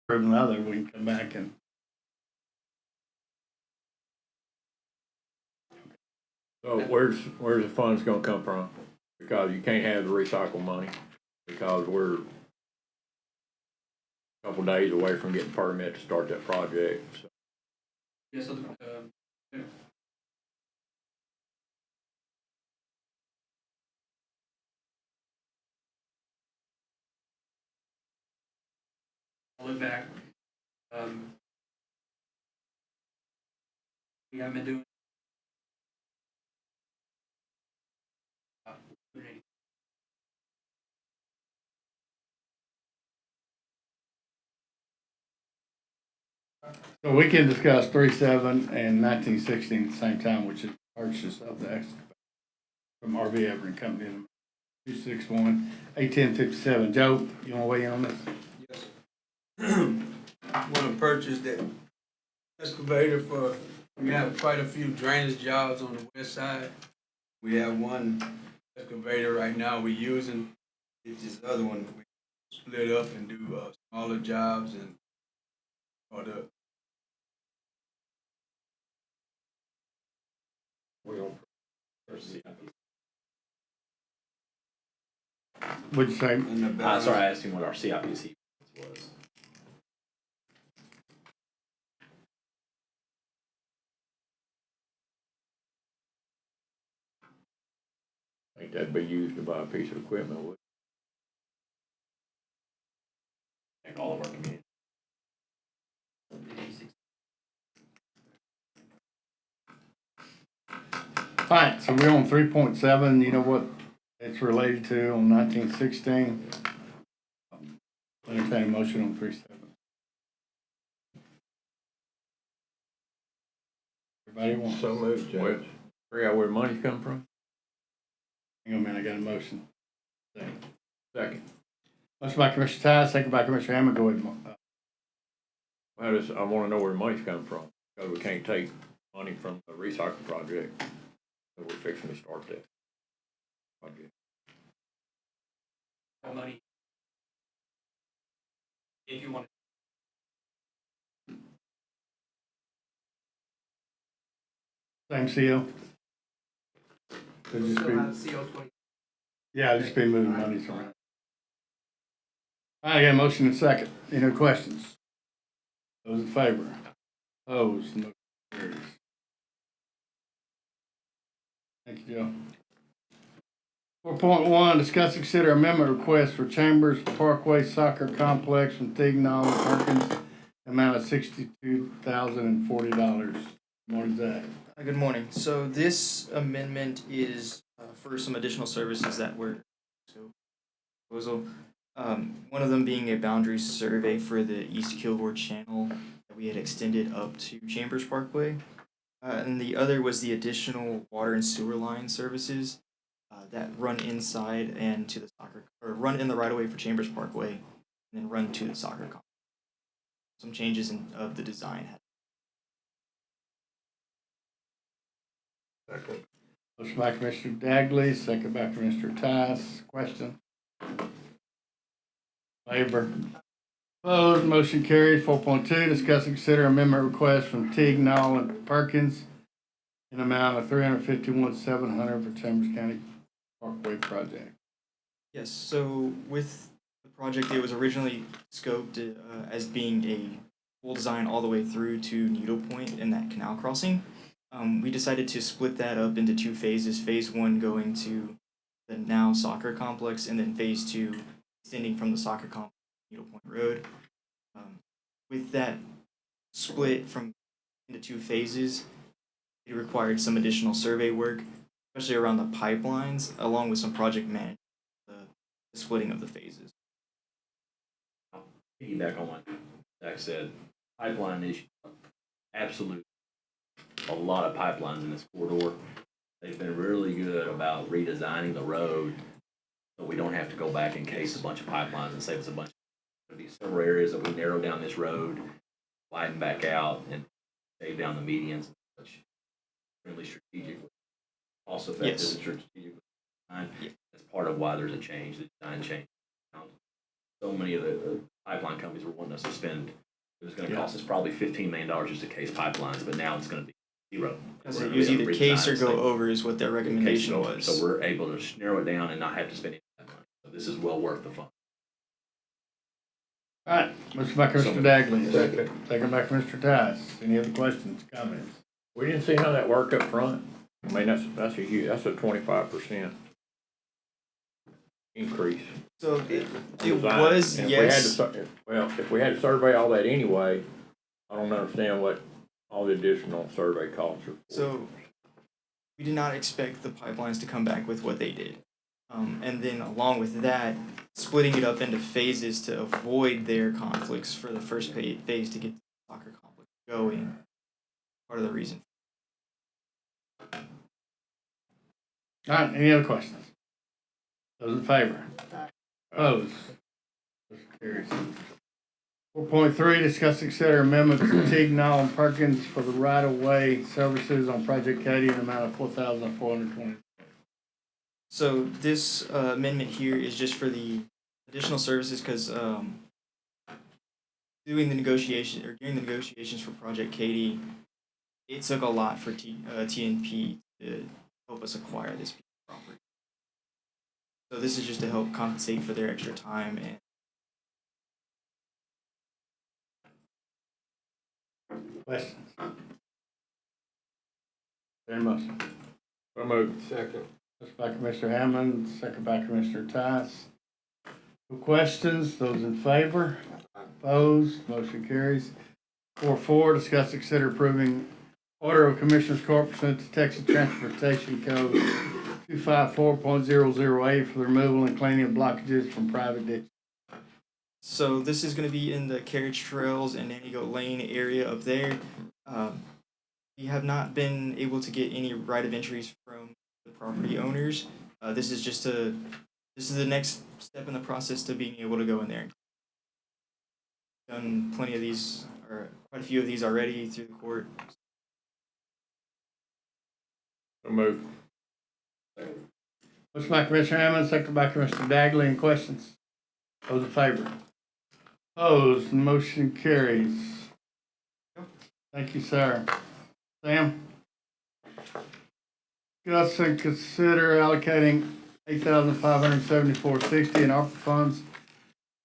approve another, we can come back and. So where's the funds gonna come from? Because you can't have the recycle money because we're a couple days away from getting permit to start that project. So. Yeah, so I'll look back. We haven't been doing. So we can discuss 3.7 and 1916 at the same time, which is purchase of the excavator from RV Everett Company, 261-810-57. Joe, you want to weigh in on this? Yes. I want to purchase that excavator for, we have quite a few drainage jobs on the west side. We have one excavator right now we're using. It's this other one we split up and do smaller jobs and or the. What'd you say? Sorry, I asked him what our CIPC was. I think that'd be used to buy a piece of equipment. Would Like all of our community. Fine, so we're on 3.7. You know what it's related to on 1916? Entertain a motion on 3.7. Everybody wants. so moved, Judge. Figure out where the money's coming from. Hang on a minute, I got a motion. Second. Motion by Commissioner Ty, second by Commissioner Hammond. Go ahead. I want to know where the money's coming from because we can't take money from the recycle project. So we're fixing to start that project. Money. If you want. Same CO. Could just be, CO 20. yeah, just be moving monies around. I got a motion and second. Any questions? Those in favor? Opposed? Motion carries. Thank you, Joe. 4.1, discuss and consider amendment request for Chambers Parkway Soccer Complex from Tignall and Perkins, amount of $62,040. Morning, Zach. Good morning. So this amendment is for some additional services that were proposal. One of them being a boundary survey for the East Kilgore Channel that we had extended up to Chambers Parkway. And the other was the additional water and sewer line services that run inside and to the soccer, or run in the right of way for Chambers Parkway, and then run to the soccer complex. Some changes of the design. Second. Motion by Commissioner Dagley, second by Commissioner Tice. Question? Favor? Opposed? Motion carries. 4.2, discuss and consider amendment request from Teague, Knoll, and Perkins in amount of $351,700 for Chambers County Parkway project. Yes, so with the project, it was originally scoped as being a full design all the way through to Needle Point and that canal crossing. We decided to split that up into two phases. Phase 1 going to the now soccer complex, and then phase 2 extending from the soccer complex to Needle Point Road. With that split from into two phases, it required some additional survey work, especially around the pipelines, along with some project management, the splitting of the phases. Piggyback on what Zach said, pipeline issue, absolute. A lot of pipelines in this corridor. They've been really good about redesigning the road so we don't have to go back and case a bunch of pipelines and save us a bunch. There'll be several areas that we narrow down this road, widen back out, and shave down the medians and such. Extremely strategic, also effective and strategic. That's part of why there's a change, the design change. so many of the pipeline companies were wanting us to spend. It was going to Yeah. cost us probably $15 million just to case pipelines, but now it's going to be zero. Because We're it gonna was be able either to case redesign or this go thing. over is what their recommendation Case it over. was. So we're able to narrow it down and not have to spend any of that money. So this is well worth the fund. All right, motion by Commissioner Dagley, second by Commissioner Tice. Any other questions, comments? We didn't see how that worked up front. I mean, that's a huge, that's a 25% increase. So it Design. was, And yes. if we had to survey all that anyway, I don't understand what all the additional survey costs are for. So we did not expect the pipelines to come back with what they did. And then along with that, splitting it up into phases to avoid their conflicts for the first phase to get the soccer complex going. Part of the reason. All right, any other questions? Those in favor? Opposed? Motion carries. 4.3, discuss and consider amendments to Teague, Knoll, and Perkins for the right-of-way services on Project Katy in the amount of $4,420. So this amendment here is just for the additional services because during the negotiations for Project Katy, it took a lot for TNP to help us acquire this piece of property. So this is just to help compensate for their extra time and Questions? There a motion? So moved. Second. Motion by Commissioner Hammond, second by Commissioner Tice. No questions, those in favor? Opposed, motion carries. 4.4, discuss and consider approving order of Commissioners Court pursuant to Texas Transportation Code 254.008 for the removal and cleaning of blockages from private ditches. so this is going to be in the carriage trails and Nannygoat Lane area up there. We have not been able to get any right of entries from the property owners. This is the next step in the process to being able to go in there. Done plenty of these, or quite a few of these already through the court. So moved. Motion by Commissioner Hammond, second by Commissioner Dagley. Any questions? Those in favor? Opposed, motion carries. Thank you, sir. Sam? Discuss and consider allocating $8,574.60 in ARPA funds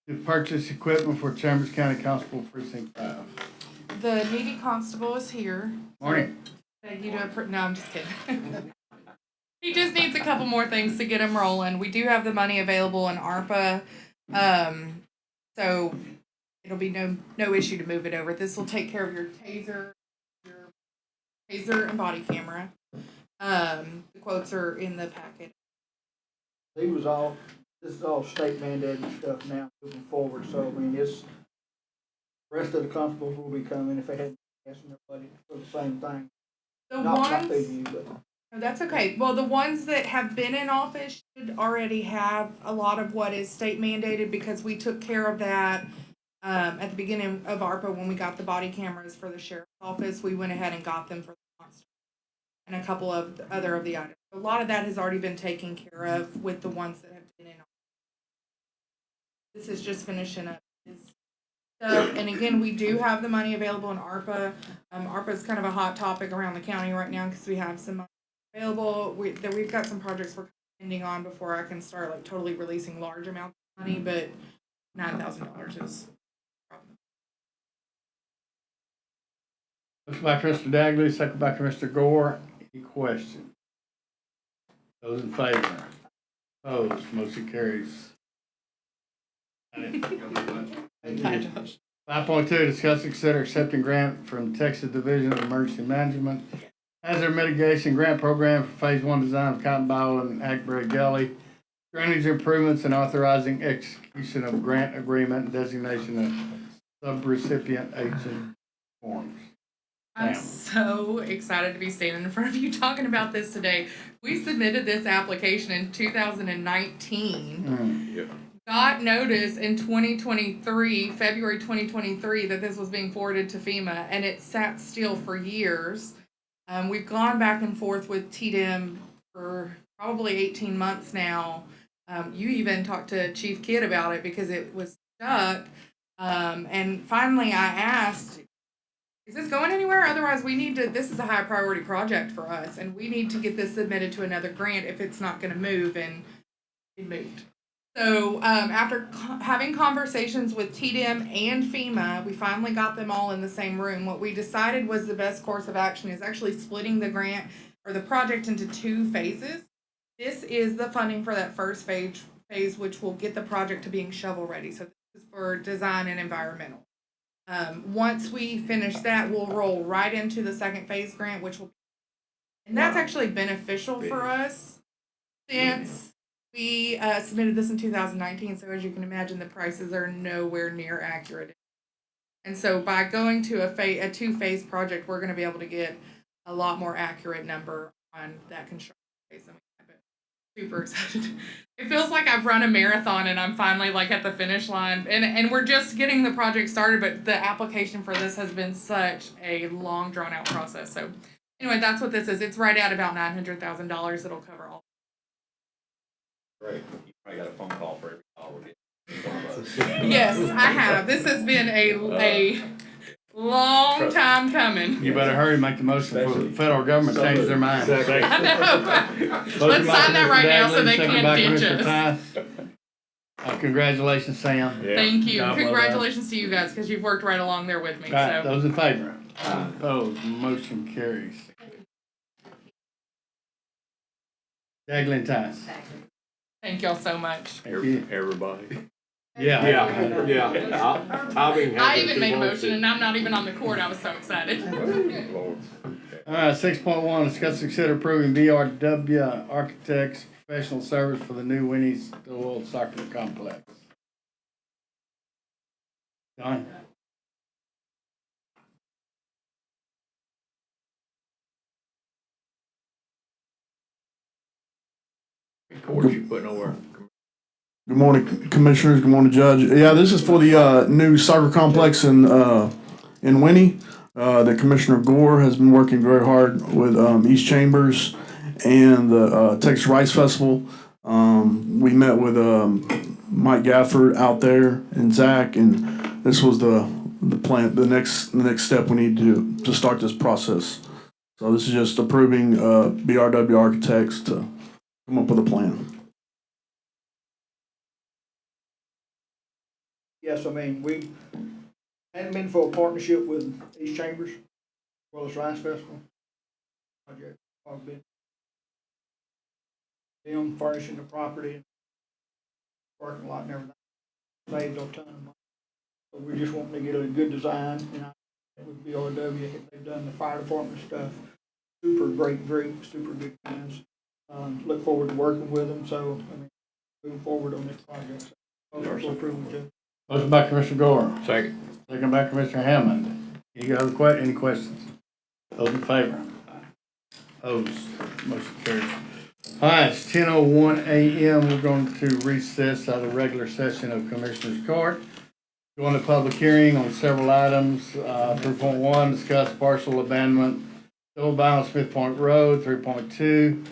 to purchase equipment for Chambers County Constable Precinct 5. The needy constable is here. Morning. Beg you to no, I'm just kidding. He just needs a couple more things to get him rolling. We do have the money available in ARPA, so it'll be no issue to move it over. This will take care of your taser and body camera. The quotes are in the packet. This is all state mandated stuff now moving forward, so I mean, the rest of the constables will be coming if they hadn't asked their budget for the same thing. Not through you, but. No, that's okay. Well, the ones that have been in office should already have a lot of what is state mandated because we took care of that at the beginning of ARPA when we got the body cameras for the sheriff's office. We went ahead and got them for the constable and a couple of the other of the items. A lot of that has already been taken care of with the ones that have been in office. This is just finishing up his stuff. And again, we do have the money available in ARPA. ARPA is kind of a hot topic around the county right now because we have some money available. We've got some projects we're ending on before I can start like totally releasing large amounts of money, but $9,000 is Motion by Commissioner Dagley, second by Commissioner Gore. Any questions? Those in favor? Opposed, motion carries. Thank you. 5.2, discuss and consider accepting grant from Texas Division of Emergency Management Hazard Mitigation Grant Program for Phase 1 design of Cotton Bowl and Hackberry Gully, drainage improvements, and authorizing execution of grant agreement and designation of subrecipient agent forms. I'm Sam. so excited to be standing in front of you talking about this today. We submitted this application in 2019. Yep. Got notice in 2023, February 2023, that this was being forwarded to FEMA, and it sat still for years. We've gone back and forth with TDM for probably 18 months now. You even talked to Chief Kidd about it because it was stuck. And finally I asked, is this going anywhere? Otherwise we need to, this is a high priority project for us and we need to get this submitted to another grant if it's not gonna move, and it moved. So after having conversations with TDM and FEMA, we finally got them all in the same room. What we decided was the best course of action is actually splitting the grant or the project into 2 phases. This is the funding for that first phase, which will get the project to being shovel ready. So this is for design and environmental. Once we finish that, we'll roll right into the second phase grant, which will, and that's actually beneficial for us since we submitted this in 2019, so as you can imagine, the prices are nowhere near accurate. And so by going to a 2-phase project, we're going to be able to get a lot more accurate number on that construction phase than we have. But super excited. It feels like I've run a marathon and I'm finally like at the finish line. And we're just getting the project started, but the application for this has been such a long, drawn out process. So anyway, that's what this is. It's right at about $900,000. It'll cover all. Great. You probably got a phone call for every call we're getting. Yes, I have. This has been a long time coming. You better hurry, make the motion before the federal government changes their mind. I know. Let's sign that right now so they can't ditch us. Congratulations, Sam. Yeah. Thank you. God well Congratulations to you guys because you've worked right along there with me. All right, So those in favor? Opposed, motion carries. Daglin Tice. thank y'all so much. Thank you. Everybody. Yeah. I even made a motion and I'm not even on the court. I was so excited. Lord. All right, 6.1, discuss and consider approving BRW Architects professional service for the new Winnie Stillwell Soccer Complex. John? Course you put nowhere. Good morning, Commissioners. Good morning, Judge. Yeah, this is for the new soccer complex in Winnie. That Commissioner Gore has been working very hard with East Chambers and the Texas Rice Festival. We met with Mike Gafford out there and Zach, and this was the plan. The next step we need to start this process. So this is just approving BRW Architects to come up with a plan. Yes, I mean, we hadn't been for a partnership with East Chambers, as well as Rice Festival. Project, I've been them furnishing the property, parking lot and everything. Saved a ton of money. So we just wanting to get a good design, you know, with BRW, they've done the fire department stuff. Super great group, super good guys. Look forward to working with them, so, I mean, moving forward on this project. So, motion for approval too. Motion by Commissioner Gore. Second. Second by Commissioner Hammond. Any questions? Those in favor? Opposed? Motion carries. All right, it's 10:01 a.m. We're going to recess out of the regular session of Commissioners Court. Going to public hearing on several items. 3.1, discuss partial abandonment, Double Bound Smith Point Road. 3.2,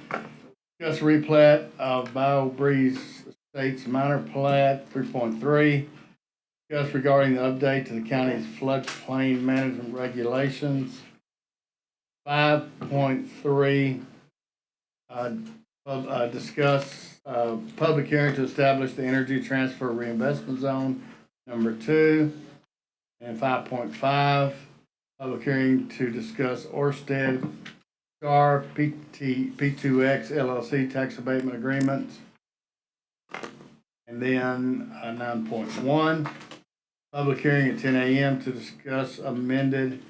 discuss replat of Bio Breeze Estates minor plat. 3.3, discuss regarding the update to the county's floodplain management regulations. 5.3, discuss public hearing to establish the Energy Transfer Reinvestment Zone number 2. And 5.5, public hearing to discuss Orsted SCAR P2X LLC tax abatement agreement. And then 9.1, public hearing at 10 a.m. to discuss amended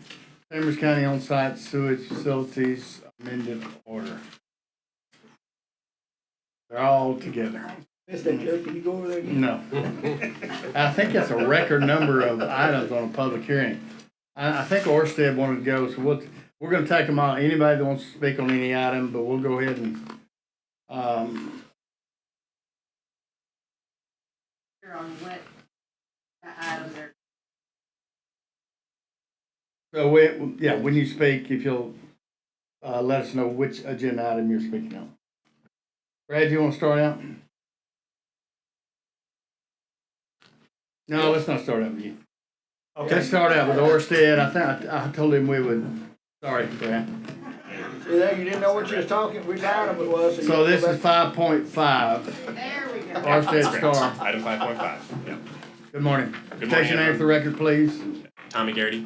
Chambers County on-site sewage facilities amended order. They're all together. Missed that, Joe. Can you go over there again? No. I think that's a record number of items on a public hearing. I think Orsted wanted to go, so we're going to take them all. Anybody that wants to speak on any item, but we'll go ahead and On what item they're. so when you speak, if you'll let us know which agenda item you're speaking on. Brad, you want to start out? No, let's not start out with you. Let's start out with Orsted. I think I told him we would, sorry, Brad. See there, you didn't know what you was talking, which item it was. So this is 5.5, There we go. Orsted Star. Item 5.5, yeah. Good morning. Good State morning, your name for the record, please. Tommy Garrity.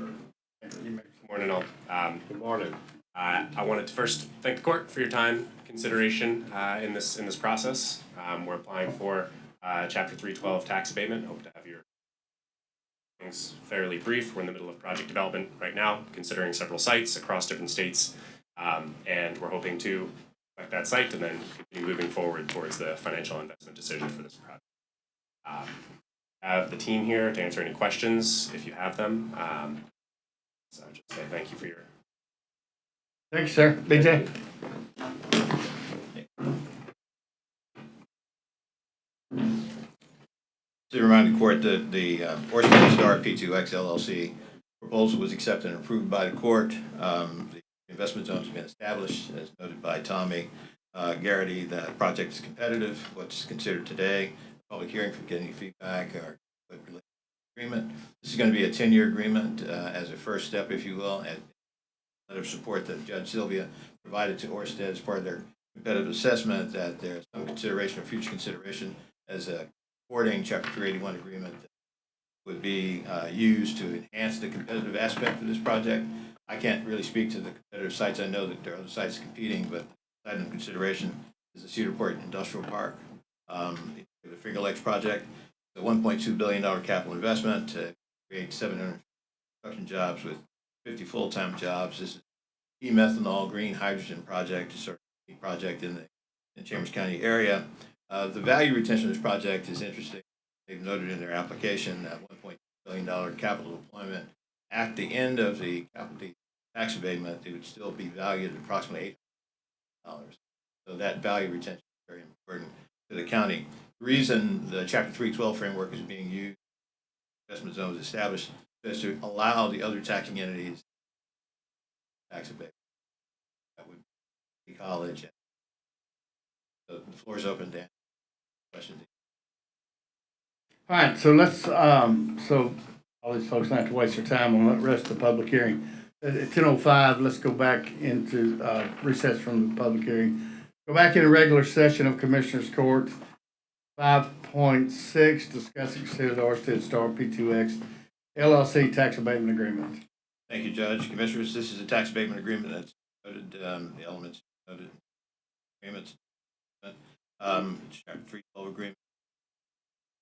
Good morning, all. Good morning. I wanted to first thank the court for your time, consideration in this process. We're applying for Chapter 312 tax abatement. Hope to have your things fairly brief. We're in the middle of project development right now, considering several sites across different states, and we're hoping to select that site and then continue moving forward towards the financial investment decision for this project. I have the team here to answer any questions if you have them. So I'll just say thank you for your. Thank you, sir. BJ? To remind the court that the Orsted Star P2X LLC proposal was accepted and approved by the court. The investment zones have been established, as noted by Tommy Garrity. The project is competitive. What's considered today, public hearing for getting feedback or agreement. This is going to be a 10-year agreement as a first step, if you will, and letter of support that Judge Sylvia provided to Orsted as part of their competitive assessment, that there's some consideration or future consideration as a supporting Chapter 381 agreement that would be used to enhance the competitive aspect of this project. I can't really speak to the competitive sites. I know that there are other sites competing, but the item of consideration is the Cedarport Industrial Park, the Finger Lakes project. The $1.2 billion capital investment to create 700 construction jobs with 50 full-time jobs. This is a e-methanol green hydrogen project, a sort of project in the Chambers County area. The value retention of this project is interesting. They've noted in their application that $1.2 billion capital deployment at the end of the capital tax abatement, it would still be valued at approximately $800. So that value retention is very important to the county. The reason the Chapter 312 framework is being used, investment zones established, is to allow the other taxing entities tax abatement. That would be college. So the floor is open to answer questions. All right, so let's, so all these folks don't have to waste their time on the rest of the public hearing. At 10:05, let's go back into recess from the public hearing. Go back into regular session of Commissioners Court. 5.6, discuss and consider the Orsted Star P2X LLC tax abatement agreement. Thank you, Judge. Commissioners, this is a tax abatement agreement that's noted, the elements noted agreements. Chapter 312 agreement.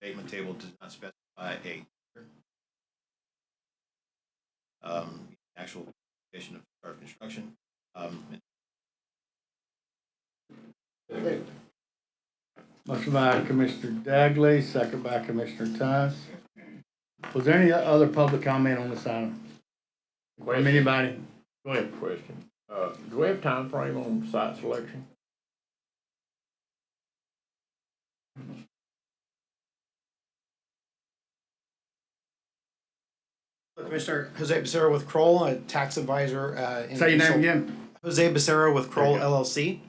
Abatement table does not specify a actual location of start of construction. Motion by Commissioner Dagley, second by Commissioner Tice. Was there any other public comment on this item? From anybody? Go ahead. Question. Do we have time frame on site selection? Commissioner Jose Becerra with Kroll, a tax advisor. Say your name again. Jose Becerra with Kroll There you LLC.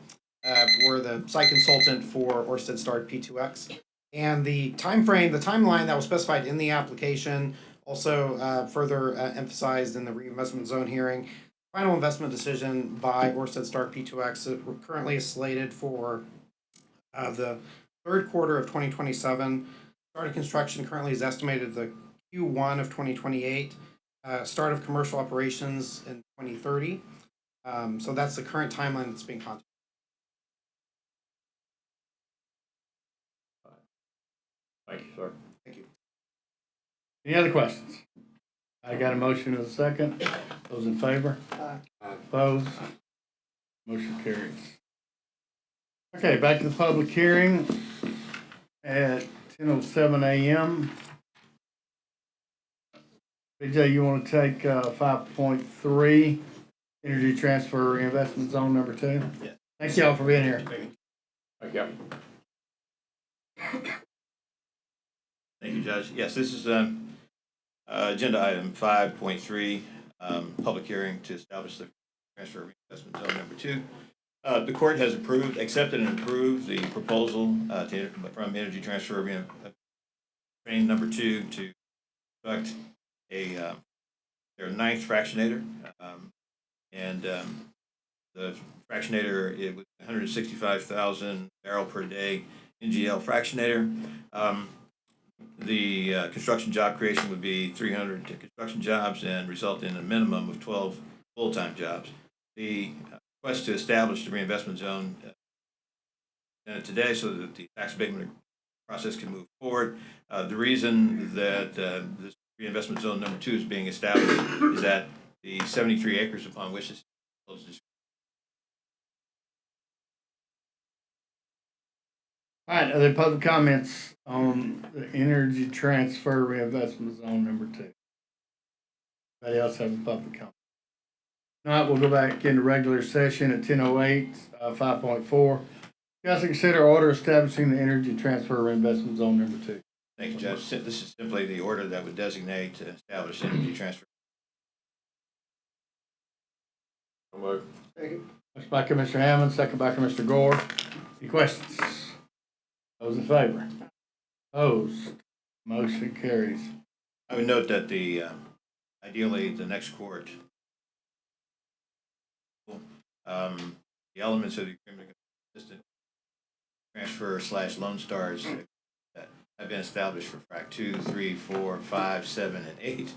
We're the site consultant for Orsted Star P2X. And the timeline that was specified in the application, also further emphasized in the reinvestment zone hearing. Final investment decision by Orsted Star P2X currently is slated for the third quarter of 2027. Start of construction currently is estimated the Q1 of 2028. Start of commercial operations in 2030. So that's the current timeline that's being contemplated. Thank you, sir. Thank you. Any other questions? I got a motion and a second. Those in favor? Aye. Opposed? Motion carries. Okay, back to the public hearing at 10:07 a.m. BJ, you want to take 5.3, energy transfer investment zone number 2? Yeah. Thank y'all for being here. Thank you. Thank you, Judge. Yes, this is agenda item 5.3, public hearing to establish the transfer of investment zone number 2. The court has accepted and approved the proposal from Energy Transfer Train number 2 to construct their ninth fractionator. And the fractionator, it was 165,000 barrel per day NGL fractionator. The construction job creation would be 300 construction jobs and result in a minimum of 12 full-time jobs. The request to establish the reinvestment zone presented today so that the tax abatement process can move forward. The reason that this reinvestment zone number 2 is being established is that the 73 acres upon which this is. All right, other public comments on the energy transfer reinvestment zone number 2? Anybody else have a public comment? If not, we'll go back into regular session at 10:08, 5.4. Discuss and consider order establishing the energy transfer reinvestment zone number 2. Thank you, Judge. This is simply the order that would designate and establish energy transfer. Motion by Commissioner Hammond, second by Commissioner Gore. Any questions? Those in favor? Opposed? Motion carries. I would note that ideally the next court, the elements of the agreement consistent transfer / Lone Stars that have been established for FRAC 2, 3, 4, 5, 7, and 8.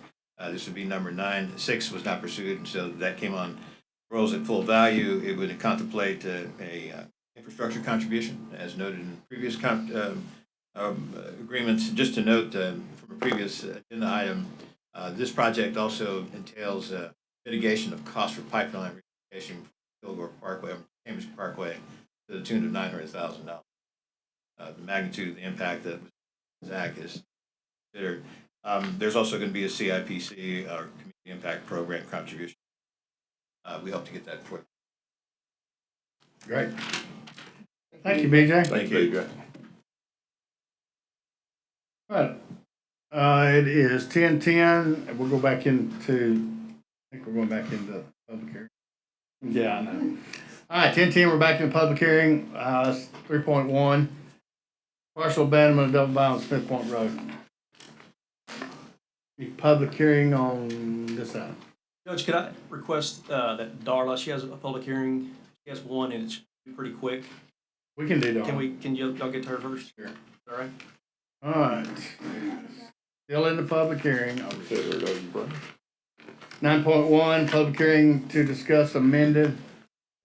This would be number 9. 6 was not pursued, and so that came on rolls at full value. It would contemplate a infrastructure contribution, as noted in previous agreements. Just to note from a previous agenda item, this project also entails mitigation of costs for pipeline relocation from Kilgore Parkway, Cambridge Parkway, to the tune of $900,000. The magnitude of the impact that Zach is considered. There's also going to be a CIPC, or Community Impact Program contribution. We hope to get that for. Great. Thank you, BJ. Thank you. Right. It is 10:10. We'll go back into, I think we're going back into public hearing. Yeah, I know. All right, 10:10, we're back in the public hearing. That's 3.1. Partial abandonment of double bound Smith Point Road. The public hearing on this item. Judge, could I request that Darla, she has a public hearing, she has one and it's pretty quick. We can do that. Can y'all get to her first? Sure. All right. All right. Still in the public hearing. 9.1, public hearing to discuss amended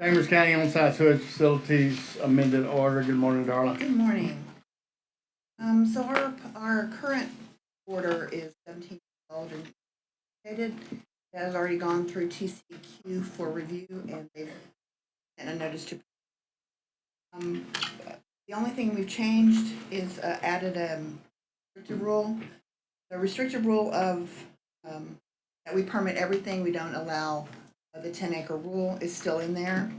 Chambers County on-site sewage facilities amended order. Good morning, Darla. Good morning. So our current order is 17 years old and dated. It has already gone through TCQ for review, and they've sent a notice to. The only thing we've changed is added a restricted rule. The restricted rule of that we permit everything, we don't allow the 10-acre rule is still in there.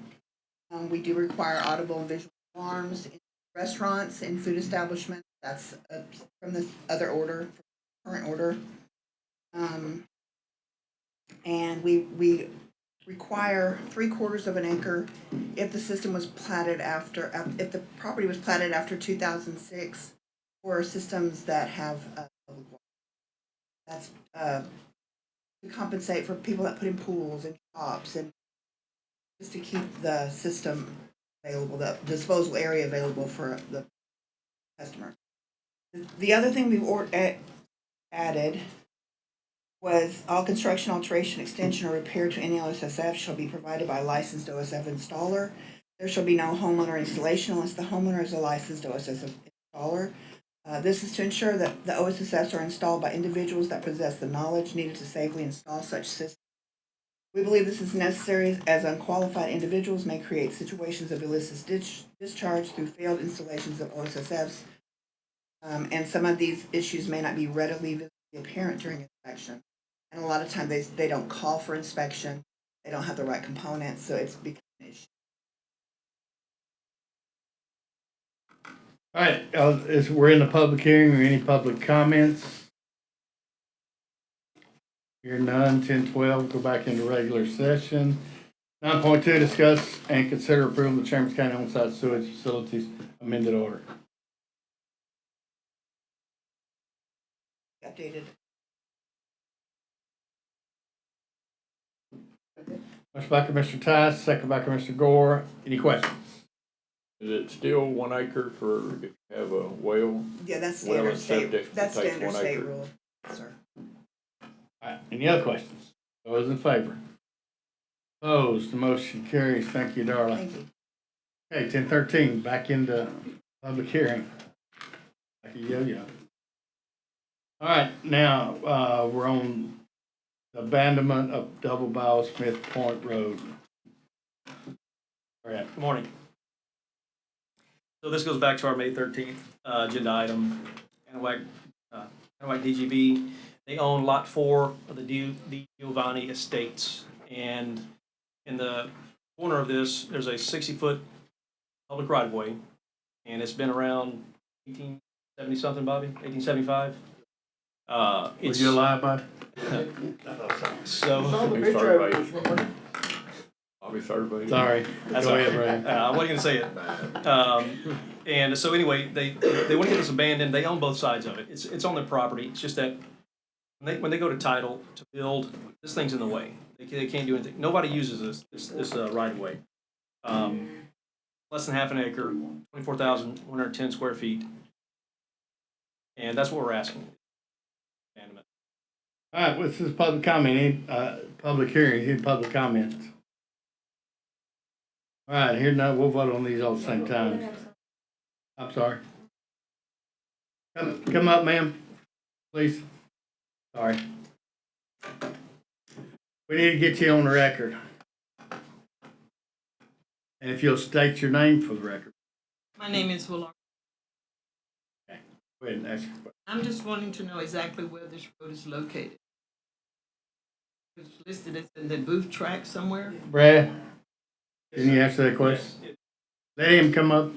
We do require audible and visual alarms in restaurants and food establishments. That's from this other order, current order. And we require 3/4 of an acre if the system was platted if the property was platted after 2006, or systems that have public water. That's to compensate for people that put in pools and shops, and just to keep the system available, the disposal area available for the customer. The other thing we've added was all construction, alteration, extension, or repair to any OSSF shall be provided by a licensed OSF installer. There shall be no homeowner installation unless the homeowner is a licensed OSSF installer. This is to ensure that the OSSFs are installed by individuals that possess the knowledge needed to safely install such systems. We believe this is necessary as unqualified individuals may create situations of illicit discharge through failed installations of OSSFs, and some of these issues may not be readily visibly apparent during inspection. And a lot of times they don't call for inspection, they don't have the right components, so it's become an issue. All right, we're in the public hearing. Or any public comments? Hear none. 10:12, go back into regular session. 9.2, discuss and consider approval of the Chambers County on-site sewage facilities amended order. Updated Motion by Commissioner Tice, second by Commissioner Gore. Any questions? Is it still 1 acre for if you have a well? Yeah, that's Well, standard it's state, subject, that's it takes standard 1 state acre. rule, sir. All right, any other questions? Those in favor? Opposed, the motion carries. Thank you, Darla. Thank you. Okay, 10:13, back into public hearing. Like a yo-yo. All right, now, we're on abandonment of Double Barrel Smith Point Road. All right, Good morning. So this goes back to our May 13th agenda item. Anahuac DGB, they own Lot 4 of the Giovanni Estates. And in the corner of this, there's a 60-foot public right-of-way. And it's been around 1870-something, Bobby? 1875? was you alive, bud? So, Saw the He picture started of it. Bobby surveyed. Sorry. That's Go all ahead, right. Brad. I wasn't gonna say it. And so anyway, they want to get this abandoned. They own both sides of it. It's on their property. It's just that when they go to title to build, this thing's in the way. They can't do anything. Nobody uses this right of way. Less than half an acre, 24,110 square feet, and that's what we're asking. Abandonment. All right, this is public comment, public hearing, any public comments? All right, here now, we'll vote on these all at the same time. I'm sorry. Come up, ma'am, please. Sorry. We need to get you on the record. And if you'll state your name for the record. My name is Willard. Go ahead and ask your question. I'm just wanting to know exactly where this road is located. It's listed as in the Booth track somewhere. Brad, can you answer that question? Let him come up.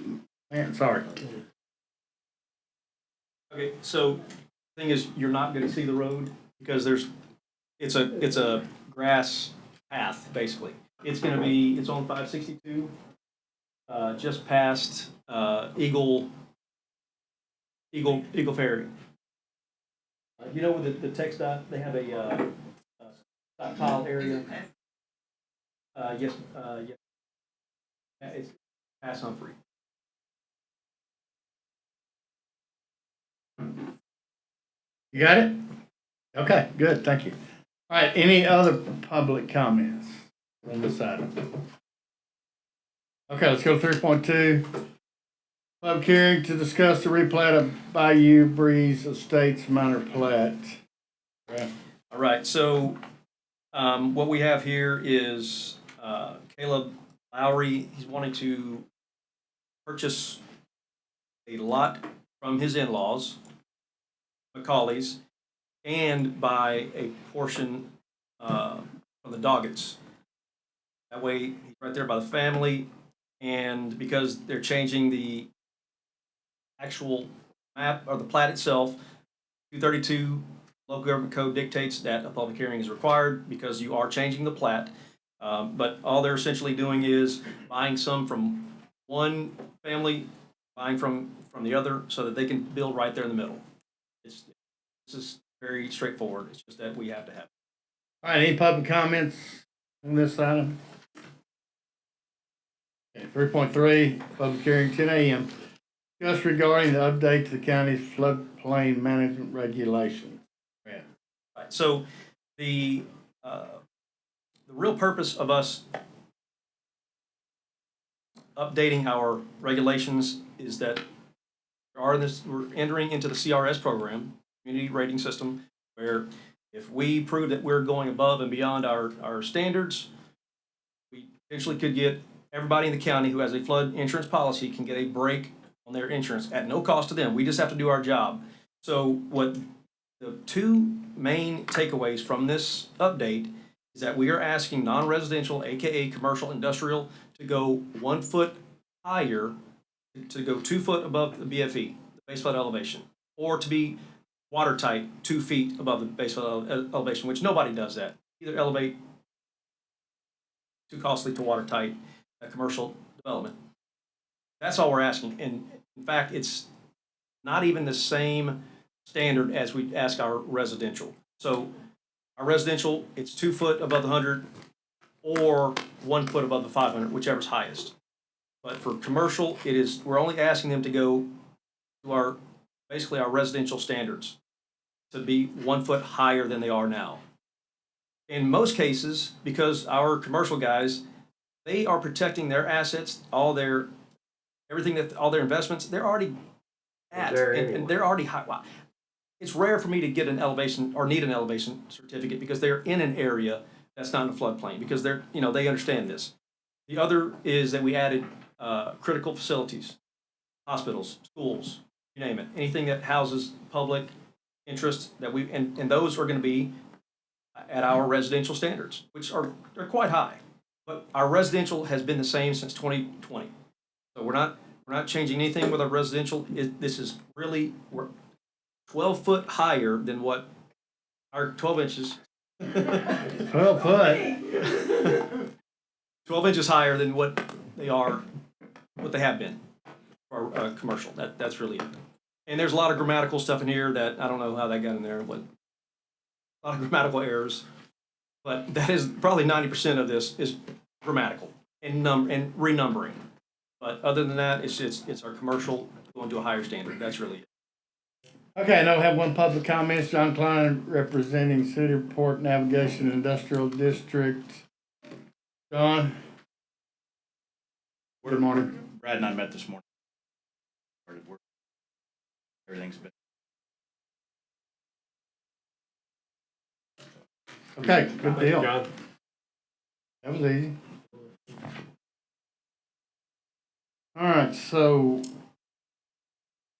Man, sorry. Okay, so the thing is, you're not gonna see the road because it's a grass path, basically. It's on 562, just past, Eagle Ferry. You know where the text dot, they have a stockpile area? Yes, yes. Yeah, it's past Humphrey. You got it? Okay, good, thank you. All right, any other public comments on this item? Okay, let's go to 3.2. Public hearing to discuss the replat of Bayou Breeze Estates minor plat. Yeah. All right, so what we have here is Caleb Lowry. He's wanting to purchase a lot from his in-laws, McCauley's, and buy a portion from the Doggets. That way, he's right there by the family, and because they're changing the actual map or the plat itself, 232 local government code dictates that a public hearing is required because you are changing the plat. But all they're essentially doing is buying some from one family, buying from the other, so that they can build right there in the middle. This is very straightforward. It's just that we have to have. All right, any public comments on this item? Okay, 3.3, public hearing, 10 a.m. Discuss regarding the update to the county's floodplain management regulations. Yeah. Right. So the real purpose of us updating our regulations is that we're entering into the CRS program, community rating system, where if we prove that we're going above and beyond our standards, we potentially could get everybody in the county who has a flood insurance policy can get a break on their insurance at no cost to them. We just have to do our job. So what the two main takeaways from this update is that we are asking non-residential, aka commercial industrial, to go 1 foot higher, to go 2 foot above the BFE, the base flood elevation, or to be watertight 2 feet above the base flood elevation, which nobody does that. Either elevate, too costly to watertight a commercial development. That's all we're asking. And in fact, it's not even the same standard as we ask our residential. So our residential, it's 2 foot above the 100 or 1 foot above the 500, whichever's highest. But for commercial, we're only asking them to go to basically our residential standards, to be 1 foot higher than they are now. In most cases, because our commercial guys, they are protecting their assets, all their investments, they're already and they're already high. Wow. It's rare for me to get an elevation or need an elevation certificate because they're in an area that's not in a floodplain, because they understand this. The other is that we added critical facilities, hospitals, schools, you name it, anything that houses public interest and those are going to be at our residential standards, which they're quite high. But our residential has been the same since 2020. So we're not changing anything with our residential. This is really, we're 12 foot higher than what our 12 inches. 12 foot. 12 inches higher than what they have been for commercial. That's really it. And there's a lot of grammatical stuff in here that I don't know how that got in there. A lot of grammatical errors. But that is probably 90% of this is grammatical and renumbering. But other than that, it's our commercial going to a higher standard. That's really it. Okay, now we have one public comments. John Klein, representing City Port Navigation Industrial District. John? Good morning. Brad and I met this morning. Everything's been. Okay, good deal. John. That was easy. All right, so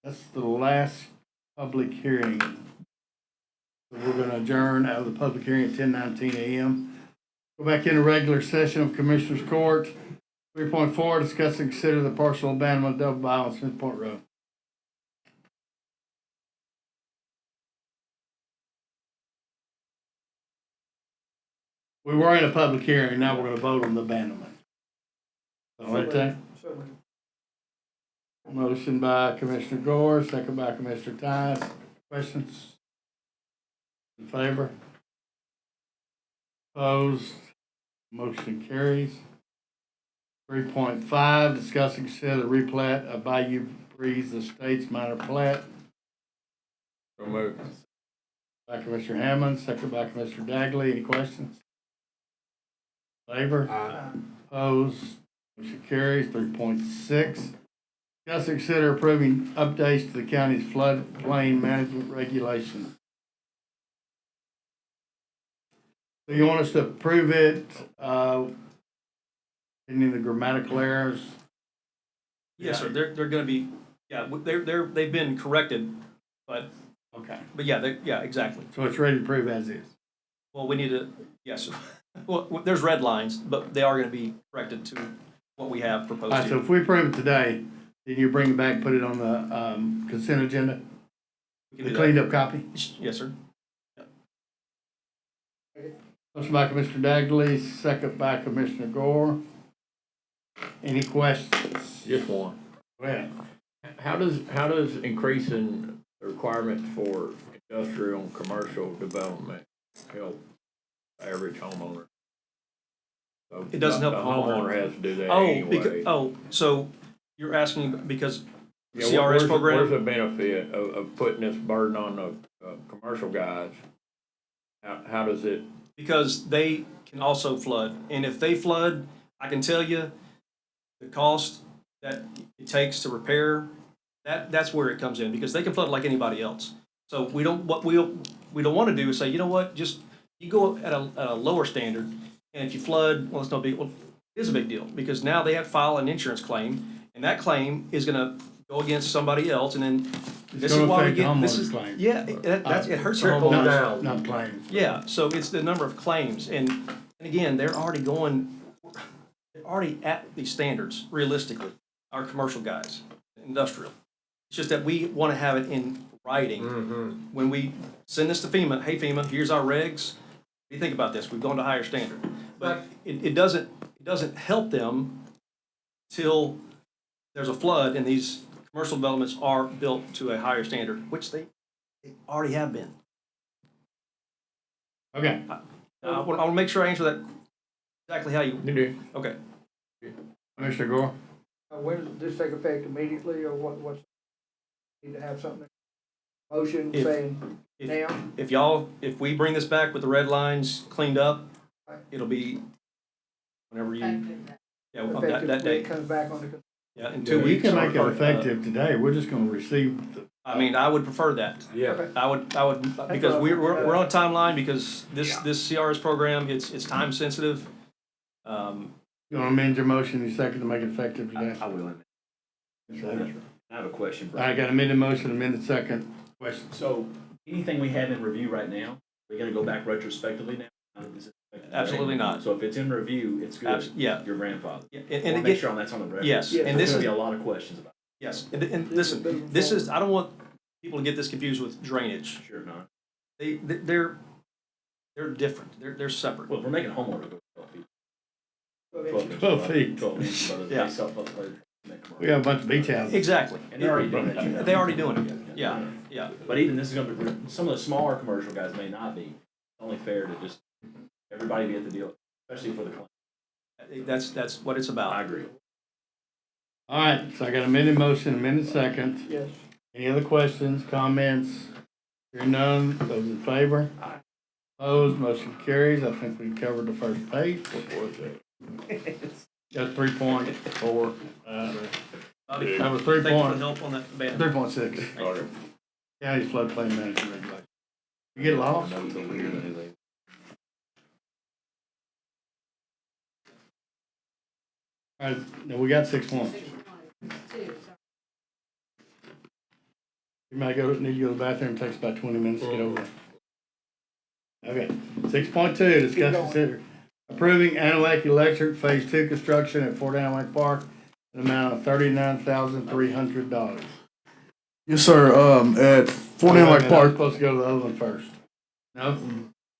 that's the last public hearing. So we're going to adjourn out of the public hearing at 10:19 a.m. Go back into regular session of Commissioners Court. 3.4, discuss and consider the partial abandonment of double buy on Smith Point Road. We were in a public hearing, now we're going to vote on the abandonment. All right, then? Motion by Commissioner Gore, second by Commissioner Tynes. Questions? In favor? Opposed? Motion carries. 3.5, discuss and consider the replat of Bayou Breeze Estates minor plat. So moved. By Commissioner Hammond, second by Commissioner Dagley. Any questions? Favor? Opposed? Motion carries. 3.6. Discuss and consider approving updates to the county's floodplain management regulations. So you want us to approve it, any of the grammatical errors? Yes, sir. They're going to be, they've been corrected, but okay. But yeah, exactly. So it's ready to approve as is. Well, we need to, yes. Well, there's red lines, but they are going to be corrected to what we have proposed. All right, so if we approve it today, then you bring it back, put it on the consent agenda? The cleaned up copy? Yes, sir. Motion by Commissioner Dagley, second by Commissioner Gore. Any questions? Just one. Go ahead. How does increasing the requirements for industrial and commercial development help the average homeowner? So It doesn't help the the homeowner. has to do that anyway. So you're asking because Yeah, CRS program? Where's the benefit of putting this burden on the commercial guys? How does it? Because they can also flood, and if they flood, I can tell you the cost that it takes to repair. That's where it comes in, because they can flood like anybody else. So we don't want to do is say, you know what, just you go at a lower standard, and if you flood, well, it's no big. Well, it is a big deal, because now they have to file an insurance claim, and that claim is going to go against somebody else, and then this is why we get this is claim. yeah, it hurts your Trickle homeowners. down, not claims. Yeah, so it's the number of claims, and again, they're already at these standards realistically. Our commercial guys, industrial. It's just that we want to have it in writing. When we send this to FEMA, hey FEMA, here's our regs. What do you think about this? We've gone to higher standard, but it doesn't help them till there's a flood and these commercial developments are built to a higher standard, which they already have been. Okay. I want to make sure I answer that exactly how you, You do. okay. Commissioner Gore? When does this take effect immediately, or what's, need to have something, motion If- saying If, now? if we bring this back with the red lines cleaned up, it'll be whenever you, yeah, on that Effective when day. it comes back on the. Yeah, in 2 You weeks. can make it or, effective today, we're just gonna receive the. I mean, I would prefer that. Okay. I would, because what I we're on a thought. timeline, because this CRS program, it's time sensitive. You wanna amend your motion, you second to make it effective today? I will. Second. I have a question, I Brian. got amended motion, amended second. Question. So anything we have in review right now, we're gonna go back retrospectively now? Is it effective today? Absolutely not. So if it's in review, it's good. Yeah. Your grandfather. Yeah, I and wanna again, make sure that's on the record. yes, Yes. and this There's is, gonna be a lot of questions about yes, and listen, this is, I don't want people to get this confused with drainage. it. Sure not. They're different, they're separate. Well, if we're making a homeowner go 12 feet. 12 feet. 12 inches, but Yeah. they self-upload. We have a bunch of beach houses. Exactly. And they're already doing that. They're already doing it, yeah, yeah. But even this is gonna be, some of the smaller commercial guys may not be. It's only fair to just, everybody be at the deal, especially for the client. That's what it's about. I agree. All right, so I got amended motion, amended second. Yes. Any other questions, comments? Hearing none, those in favor? Opposed, motion carries. I think we covered the first page. That's 3.4. Bobby, That was thank you for the 3.6. help on that ban. 3.6. County floodplain management regulation. You get lost? All right, now we got 6.1. You might need to go to the bathroom, it takes about 20 minutes to get over there. Okay, 6.2, discuss and consider approving Aniak Electric Phase 2 construction at Fort Aniak Park, an amount of $39,300. Yes, sir. At Fort Aniak I'm Park, supposed to go to the other one first. No?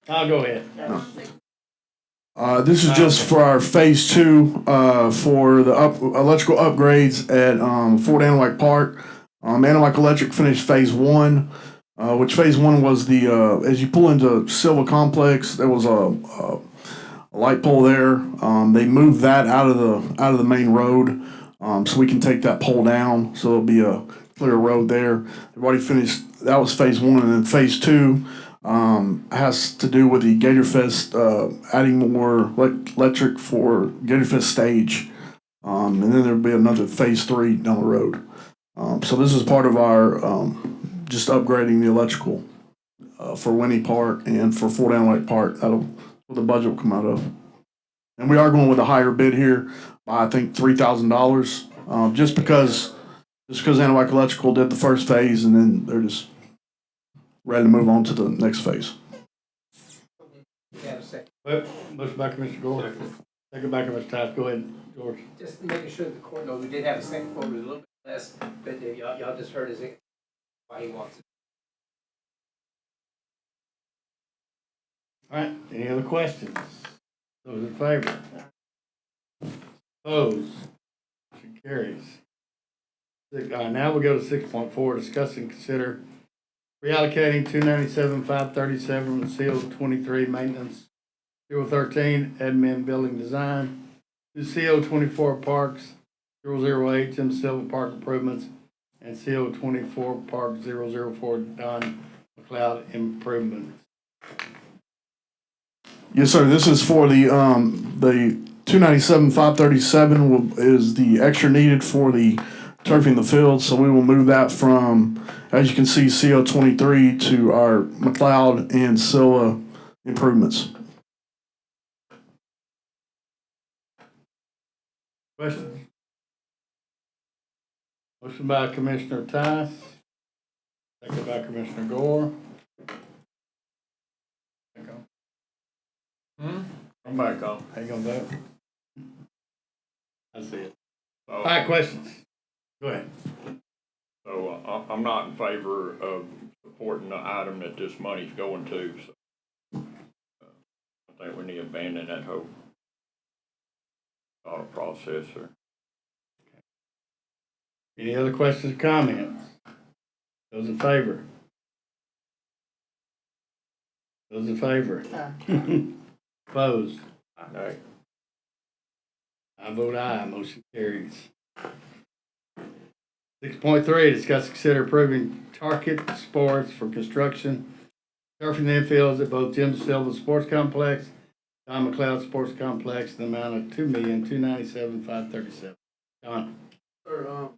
I'll go ahead. this is just for our phase 2, for the electrical upgrades at, Fort Aniak Park. Aniak Electric finished phase 1, which phase 1 was the, as you pull into Silva Complex, there was a light pole there. They moved that out of the main road, so we can take that pole down. So there'll be a clear road there. They've already finished. That was phase 1, and then phase 2 has to do with the Gatorfest, adding more electric for Gatorfest stage, and then there'll be another phase 3 down the road. So this is part of our just upgrading the electrical for Winnie Park and for Fort Aniak Park. That'll where the budget will come out of. And we are going with a higher bid here by I think $3,000, just because Aniak Electrical did the first phase and then they're just ready to move on to the next phase. Well, motion by Commissioner Gore. Second by Commissioner Tice. Go ahead, George. Just making sure the court knows, we did have a second quote, it was a little bit less, but y'all just heard his, why he wants it. All right, any other questions? Those in favor? Opposed? Motion carries. Now we go to 6.4, discuss and consider reallocating 297,537 from seal 23 maintenance, seal 13 admin building design to seal 24 parks, 008 Tim Silva Park improvements, and seal 24 park 004 Don McLeod improvements. Yes, sir. This is for the 297,537 is the extra needed for the turfing the field. So we will move that from, as you can see, CO23 to our McLeod and Silva improvements. Questions? Motion by Commissioner Tice, second by Commissioner Gore. I'm back on. How you gonna vote? I see it. So, All right, questions? Go ahead. So I'm not in favor of supporting the item that this money's going to, so I think we need to abandon that whole thought process or. Any other questions or comments? Those in favor? Those in favor? Opposed? Aye. I vote aye, motion carries. 6.3, discuss, consider approving Target Sports for construction, turfing the infields at both Jim Silva Sports Complex, Don McLeod Sports Complex, in the amount of $2,297,537. Don, Sir,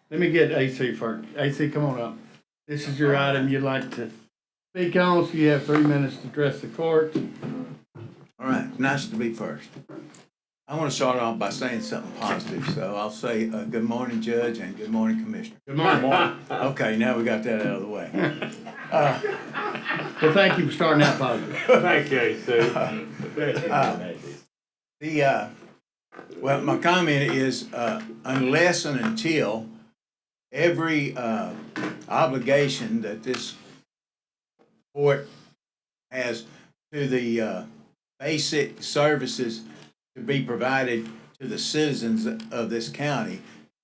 let me get AC first. AC, come on up. This is your item you'd like to speak on, so you have 3 minutes to address the court. All right, nice to be first. I want to start off by saying something positive, so I'll say good morning, Judge, and good morning, Commissioner. Good morning. Okay, now we got that out of the way. Well, thank you for starting out positive. Thank you, AC. Well, my comment is, unless and until every obligation that this court has to the basic services to be provided to the citizens of this county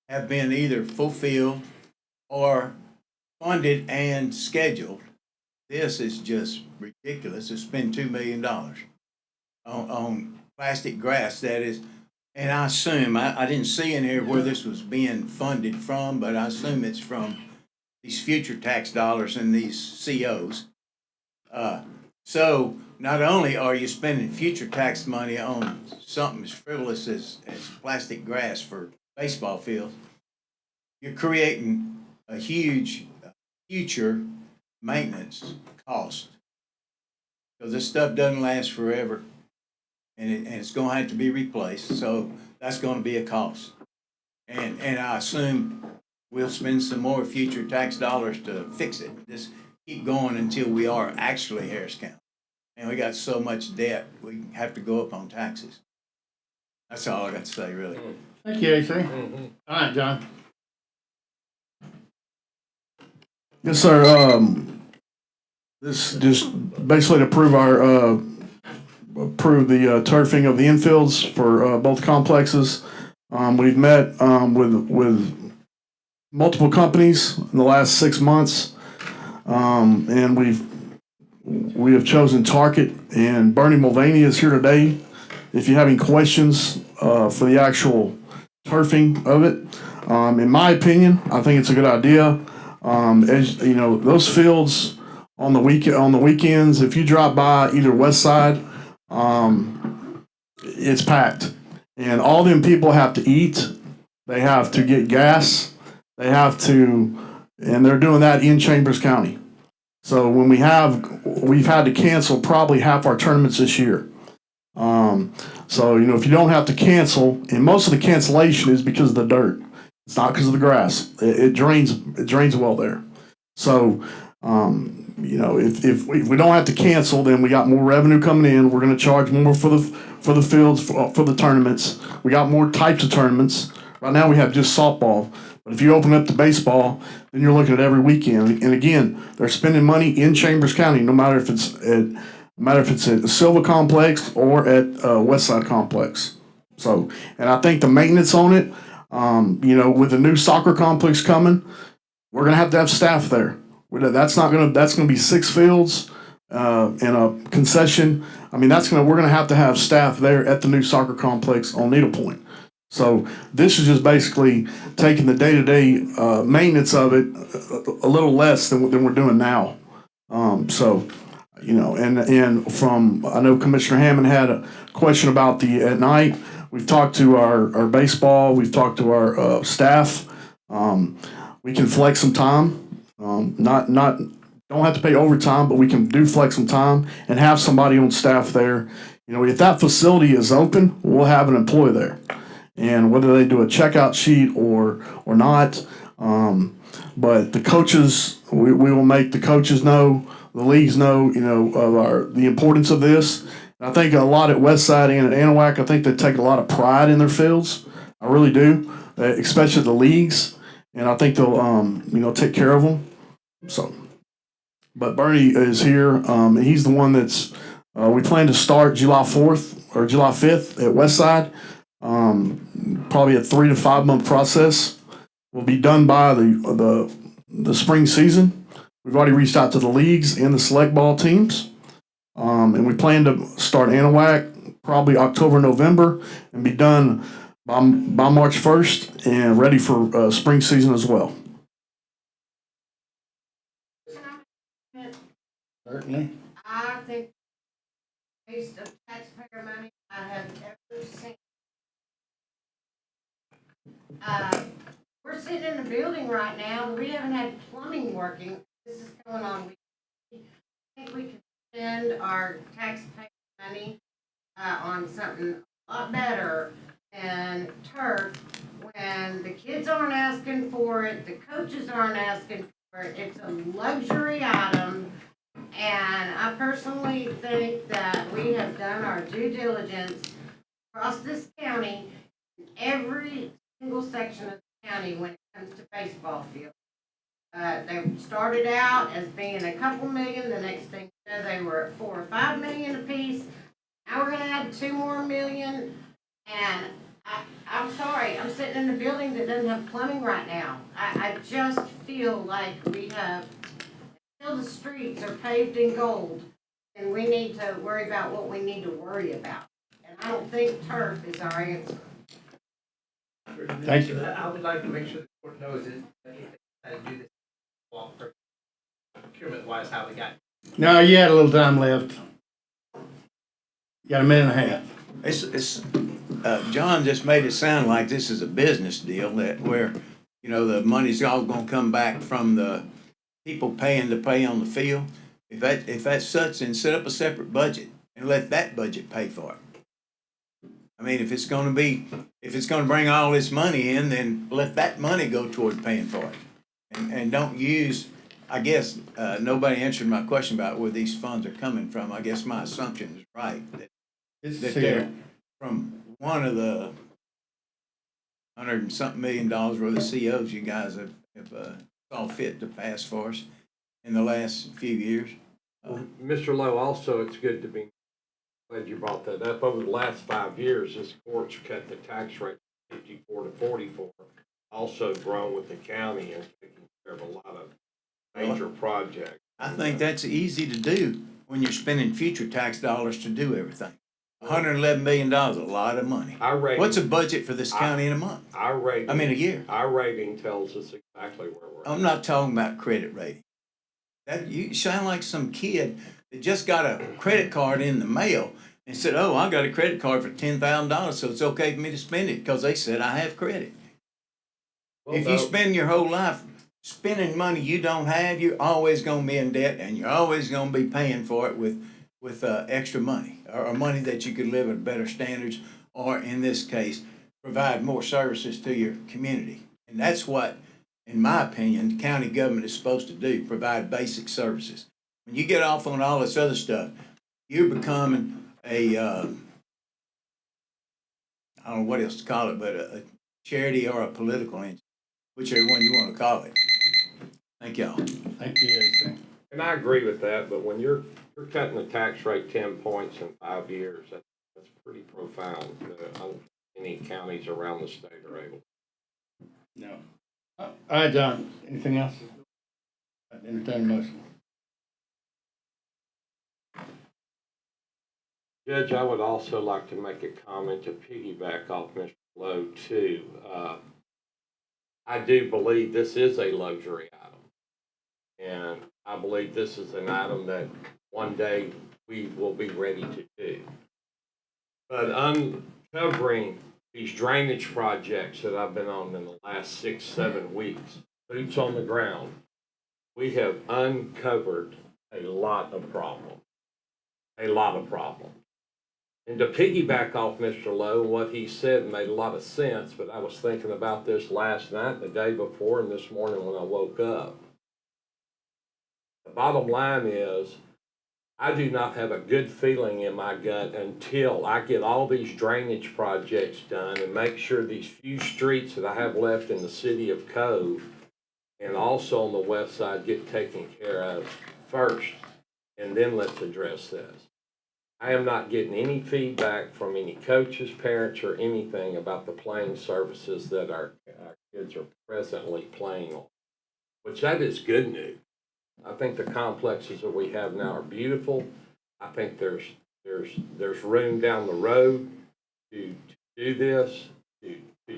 have been either fulfilled or funded and scheduled, this is just ridiculous to spend $2 million on plastic grass. That is, and I assume, I didn't see in here where this was being funded from, but I assume it's from these future tax dollars and these COs. So not only are you spending future tax money on something as frivolous as plastic grass for baseball fields, you're creating a huge future maintenance cost. So this stuff doesn't last forever, and it's going to have to be replaced. So that's going to be a cost. And I assume we'll spend some more future tax dollars to fix it. Just keep going until we are actually Harris County. And we got so much debt, we have to go up on taxes. That's all I got to say, really. Thank you, AC. All right, John. Yes, sir. This just basically to approve the turfing of the infields for both complexes. We've met with multiple companies in the last 6 months, and we have chosen Target, and Bernie Mulvaney is here today. If you have any questions for the actual turfing of it, in my opinion, I think it's a good idea. As you know, those fields on the weekends, if you drive by either west side, it's packed, and all them people have to eat. They have to get gas. They have to, and they're doing that in Chambers County. So when we've had to cancel probably half our tournaments this year. So you know, if you don't have to cancel, and most of the cancellation is because of the dirt. It's not because of the grass. It drains well there. So you know, if we don't have to cancel, then we got more revenue coming in. We're going to charge more for the fields for the tournaments. We got more types of tournaments. Right now we have just softball. But if you open up the baseball, then you're looking at every weekend. And again, they're spending money in Chambers County, no matter if it's at the Silva Complex or at Westside Complex. So, and I think the maintenance on it, you know, with the new soccer complex coming, we're gonna have staff there. That's gonna be 6 fields and a concession. I mean, we're gonna have to have staff there at the new soccer complex on Needlepoint. So this is just basically taking the day-to-day maintenance of it a little less than we're doing now. So, you know, and from, I know Commissioner Hammond had a question about at night. We've talked to our baseball. We've talked to our staff. We can flex some time. Don't have to pay overtime, but we can do flex some time and have somebody on staff there. You know, if that facility is open, we'll have an employee there. And whether they do a checkout sheet or not, but the coaches, we will make the coaches know, the leagues know, you know, of the importance of this. And I think a lot at Westside and at Anahuac, I think they take a lot of pride in their fields. I really do, especially the leagues, and I think they'll you know, take care of them. So, but Bernie is here. He's the one that's we plan to start July 4th or July 5th at Westside. Probably a 3 to 5 month process. Will be done by the spring season. We've already reached out to the leagues and the select ball teams, and we plan to start Anahuac probably October, November, and be done by March 1st and ready for spring season as well. Certainly. I think waste of taxpayer money I have ever seen. We're sitting in a building right now, we haven't had plumbing working, this is going on. I think we could spend our taxpayer money, on something a lot better than turf, when the kids aren't asking for it, the coaches aren't asking for it, it's a luxury item. And I personally think that we have done our due diligence across this county, every single section of the county when it comes to baseball field. They started out as being a couple million, the next thing you know, they were at 4 or 5 million apiece. Now we're gonna add 2 more million, and I'm sorry, I'm sitting in a building that doesn't have plumbing right now. I just feel like we have, until the streets are paved in gold, and we need to worry about what we need to worry about. And I don't think turf is our answer. Thank you. I would like to make sure the court knows that if they had to do this procurement wise, how we got. No, you had a little time left. You got a minute and a half. John just made it sound like this is a business deal that where, you know, the money's all gonna come back from the people paying to play on the field. If that's such, then set up a separate budget and let that budget pay for it. I mean, if it's gonna bring all this money in, then let that money go toward paying for it. And don't use, I guess, nobody answered my question about where these funds are coming from. I guess my assumption is right, that they're from one of the $100 and something million worth of COs you guys have saw fit to pass for us in the last few years. Mr. Lowe, also, it's good to be glad you brought that up. Over the last 5 years, this court's cut the tax rate from 54 to 44. Also grown with the county and taking care of a lot of major projects. I think that's easy to do when you're spending future tax dollars to do everything. $111 million, a lot of money. What's a budget for this county in a month? A year. Our rating tells us exactly where we're at. I'm not talking about credit rating. That you sound like some kid that just got a credit card in the mail and said, "Oh, I got a credit card for $10,000, so it's okay for me to spend it because they said I have credit." Well, if you spend your whole life spending money you don't have, you're always going to be in debt, and you're always going to be paying for it with extra money or money that you could live at better standards, or in this case, provide more services to your community. And that's what, in my opinion, the county government is supposed to do, provide basic services. When you get off on all this other stuff, you're becoming I don't know what else to call it, but a charity or a political entity, whichever one you want to call it. Thank y'all. Thank you, AC. And I agree with that, but when you're cutting the tax rate 10 points in 5 years, that's pretty profound. I don't think any counties around the state are able. No. All right, John, anything else? Entertain a motion. Judge, I would also like to make a comment to piggyback off Mr. Lowe, too. I do believe this is a luxury item. And I believe this is an item that one day we will be ready to do. But uncovering these drainage projects that I've been on in the last 6-7 weeks, boots on the ground, we have uncovered a lot of problems. A lot of problems. And to piggyback off Mr. Lowe, what he said made a lot of sense, but I was thinking about this last night, the day before, and this morning when I woke up. The bottom line is, I do not have a good feeling in my gut until I get all these drainage projects done and make sure these few streets that I have left in the city of Cove and also on the west side get taken care of first, and then let's address this. I am not getting any feedback from any coaches, parents, or anything about the playing services that our kids are presently playing on, which that is good news. I think the complexes that we have now are beautiful. I think there's there's room down the road to do this, to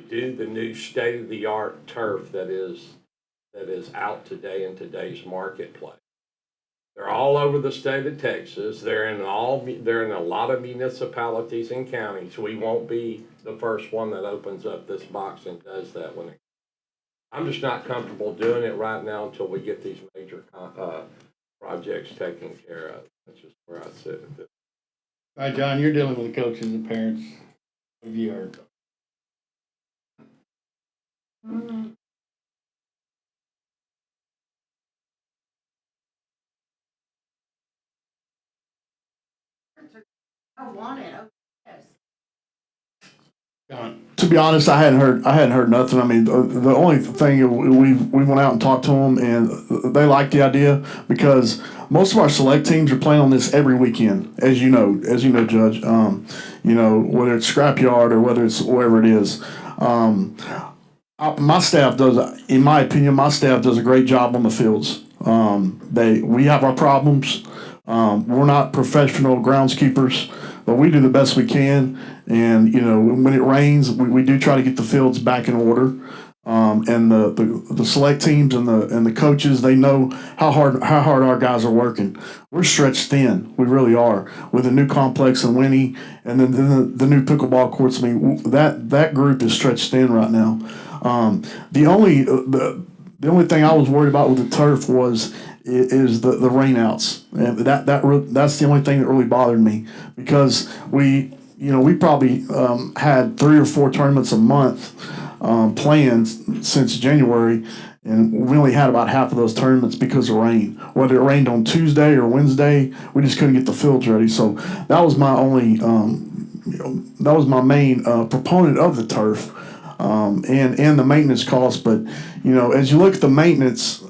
do the new state-of-the-art turf that is out today in today's marketplace. They're all over the state of Texas. They're in a lot of municipalities and counties. We won't be the first one that opens up this box and does that when I'm just not comfortable doing it right now until we get these major projects taken care of. That's just where I sit with it. All right, John, you're dealing with the coaches and parents. What have you heard? I want it, oh, yes. John? To be honest, I hadn't heard nothing. I mean, the only thing we went out and talked to them, and they liked the idea because most of our select teams are playing on this every weekend, as you know, Judge. You know, whether it's scrapyard or whether it's wherever it is. My staff does, in my opinion, a great job on the fields. We have our problems. We're not professional groundskeepers, but we do the best we can. And, you know, when it rains, we do try to get the fields back in order. And the select teams and the coaches, they know how hard our guys are working. We're stretched thin. We really are. With a new complex in Winnie and then the new pickleball courts. I mean, that group is stretched thin right now. The only thing I was worried about with the turf is the rainouts. And that's the only thing that really bothered me because we probably had 3 or 4 tournaments a month planned since January, and we only had about half of those tournaments because of rain. Whether it rained on Tuesday or Wednesday, we just couldn't get the fields ready. So that was my only, that was my main proponent of the turf, and the maintenance cost. But as you look at the maintenance,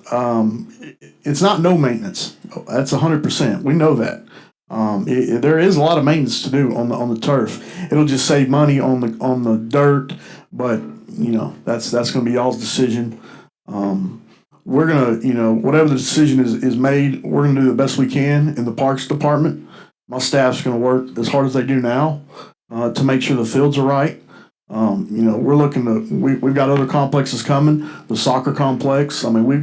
it's not no maintenance. That's 100%. We know that. There is a lot of maintenance to do on the turf. It'll just save money on the dirt, but that's going to be y'all's decision. We're gonna whatever the decision is made, we're gonna do the best we can in the Parks Department. My staff's gonna work as hard as they do now to make sure the fields are right. We're looking to we've got other complexes coming. The soccer complex. I mean, we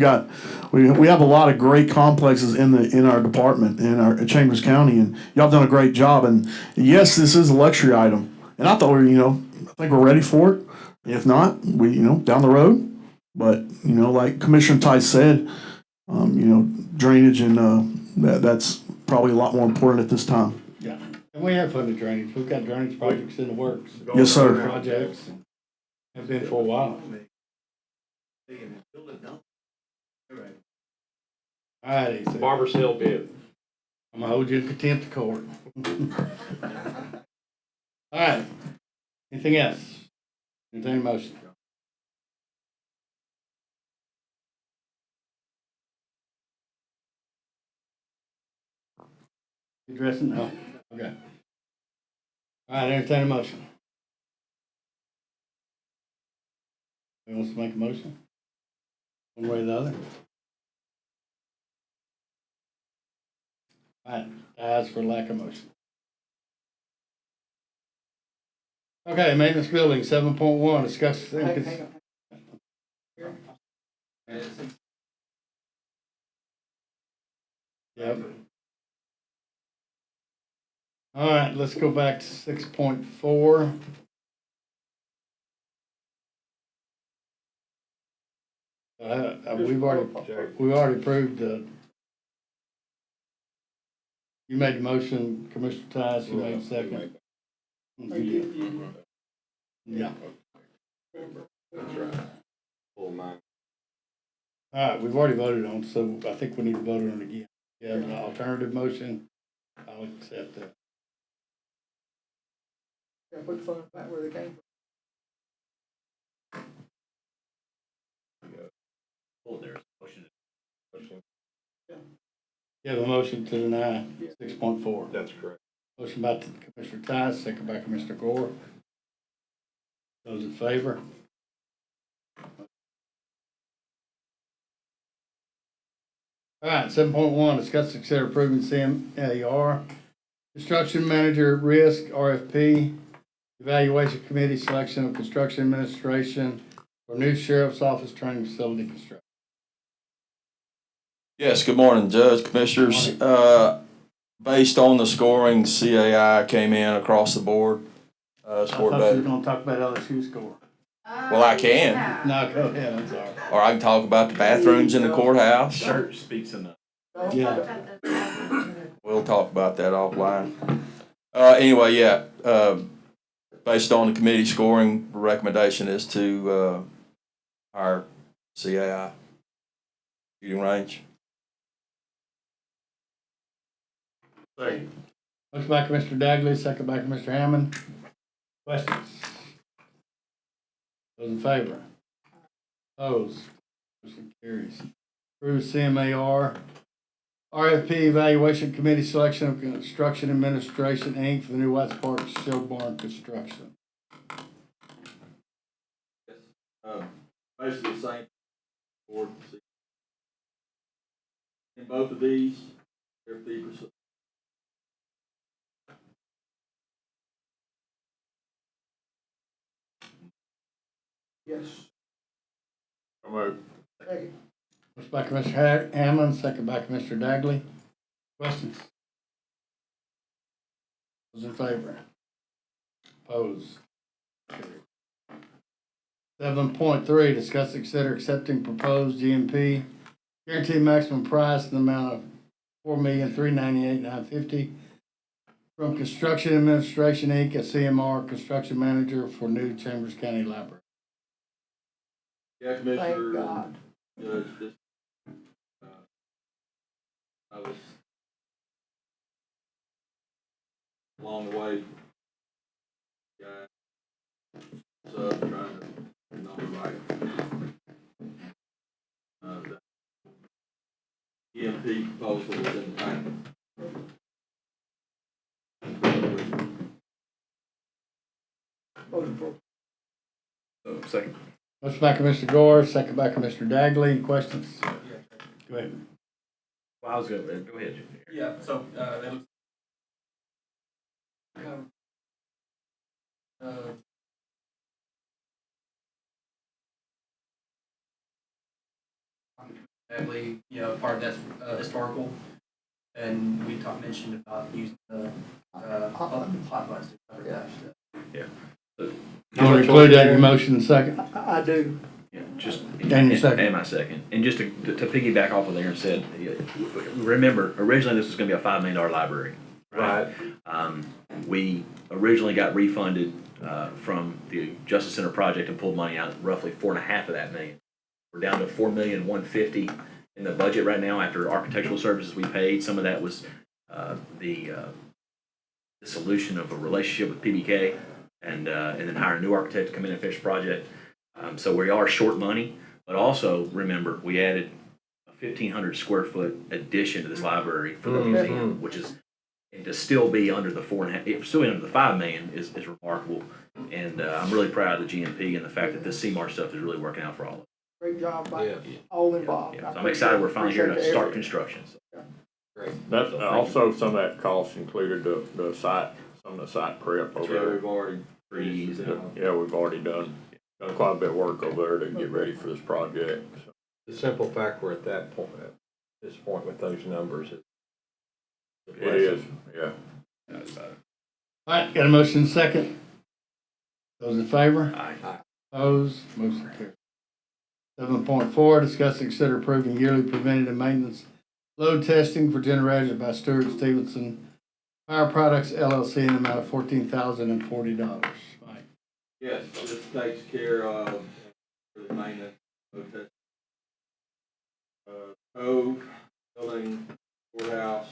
have a lot of great complexes in our department in our Chambers County, and y'all done a great job. And yes, this is a luxury item, and I thought I think we're ready for it. If not, we down the road. But like Commissioner Tice said, drainage and that's probably a lot more important at this time. Yeah, and we have funded drainage. We've got drainage projects in the works. Yes, sir. Projects have been for a while. All right, so Barber's Hill bid. I'm gonna hold you in contempt of court. All right. Anything else? Entertain a motion. You dressing? No. Okay. All right, entertain a motion. Who wants to make a motion? One way or the other? All right, ayes for lack of motion. Okay, maintenance building, 7.1, discuss. Hang on. Yep. All right, let's go back to 6.4. We've already approved you made the motion, Commissioner Tice, you made the second. Yeah. That's right. Full mind. All right, we've already voted on, so I think we need to vote on it again. You have an alternative motion, I'll accept that. Yeah, put the funds back where they came from. Oh, there's a motion. You have a motion to deny 6.4. That's correct. Motion by Commissioner Tice, second by Commissioner Gore. Those in favor? All right, 7.1, discuss, consider approving CMAR Construction manager risk, RFP. Evaluation committee selection of construction administration for new sheriff's office training facility construction. Yes, good morning, Judge, Commissioners. Based on the scoring, CAI came in across the board. I Scored thought you were better. gonna talk about LSU score. Well, I can, No, go ahead, I'm sorry. or I can talk about the bathrooms in the courthouse. Church speaks enough. Yeah. We'll talk about that offline. Anyway, yeah, based on the committee scoring, the recommendation is to, hire CAI shooting range. Second. Motion by Commissioner Dagley, second by Commissioner Hammond. Questions? Those in favor? Opposed? Motion carries. Approve CMAR. RFP Evaluation Committee selection of Construction Administration, Inc. for the new Watts Park Show Barn construction. Basically the same board. In both of these, they're fee-for-service. Yes. Second. Motion by Commissioner Hammond, second by Commissioner Dagley. Questions? Those in favor? Opposed? 7.3, discuss, consider accepting proposed GMP guaranteed maximum price in the amount of $4,398,950 from Construction Administration, Inc. at CMR Construction Manager for new Chambers County Library. Yeah, Commissioner. Thank God. Judge, this, I was along the way, so I'm trying to number right. The EMP proposal was in the packet. Second. Motion by Commissioner Gore, second by Commissioner Dagley. Any questions? Go ahead. Well, I was going to, go ahead, Jim. Yeah, so, that looks. Exactly, you know, part of that's historical, and we mentioned about using the hotlines to cover that. Yeah. You want to include that in your motion in a second? I do. Yeah, just. And your second. And my second. And just to piggyback off what Aaron said, remember, originally this was going to be a $5 million library. Right. We originally got refunded from the Justice Center project and pulled money out, roughly $4.5 of that million. We're down to $4,150,000 in the budget right now after architectural services we paid. Some of that was the solution of a relationship with PBK and then hire a new architect to come in and finish the project. So we are short money, but also remember we added a 1,500 square foot addition to this library for the museum, which is, and to still be under the still be under the $5 million is remarkable. And I'm really proud of the GMP and the fact that this CMAR stuff is really working out for all of us. Great job by all involved. Yeah, so I'm excited we're finally here to start construction. So. Great. That's also some of that cost included the site, some of the site prep over there. We've already trees. Yeah, we've already done quite a bit of work over there to get ready for this project. So. The simple fact we're at that point, at this point with those numbers. It is, yeah. All right, got a motion second. Those in favor? Aye. Opposed? Motion carries. 7.4, discuss and consider approving yearly preventative maintenance load testing for generators by Stewart Stevenson Power Products LLC in the amount of $14,040. Mike. Yes, this takes care of the maintenance, cove, building, courthouse,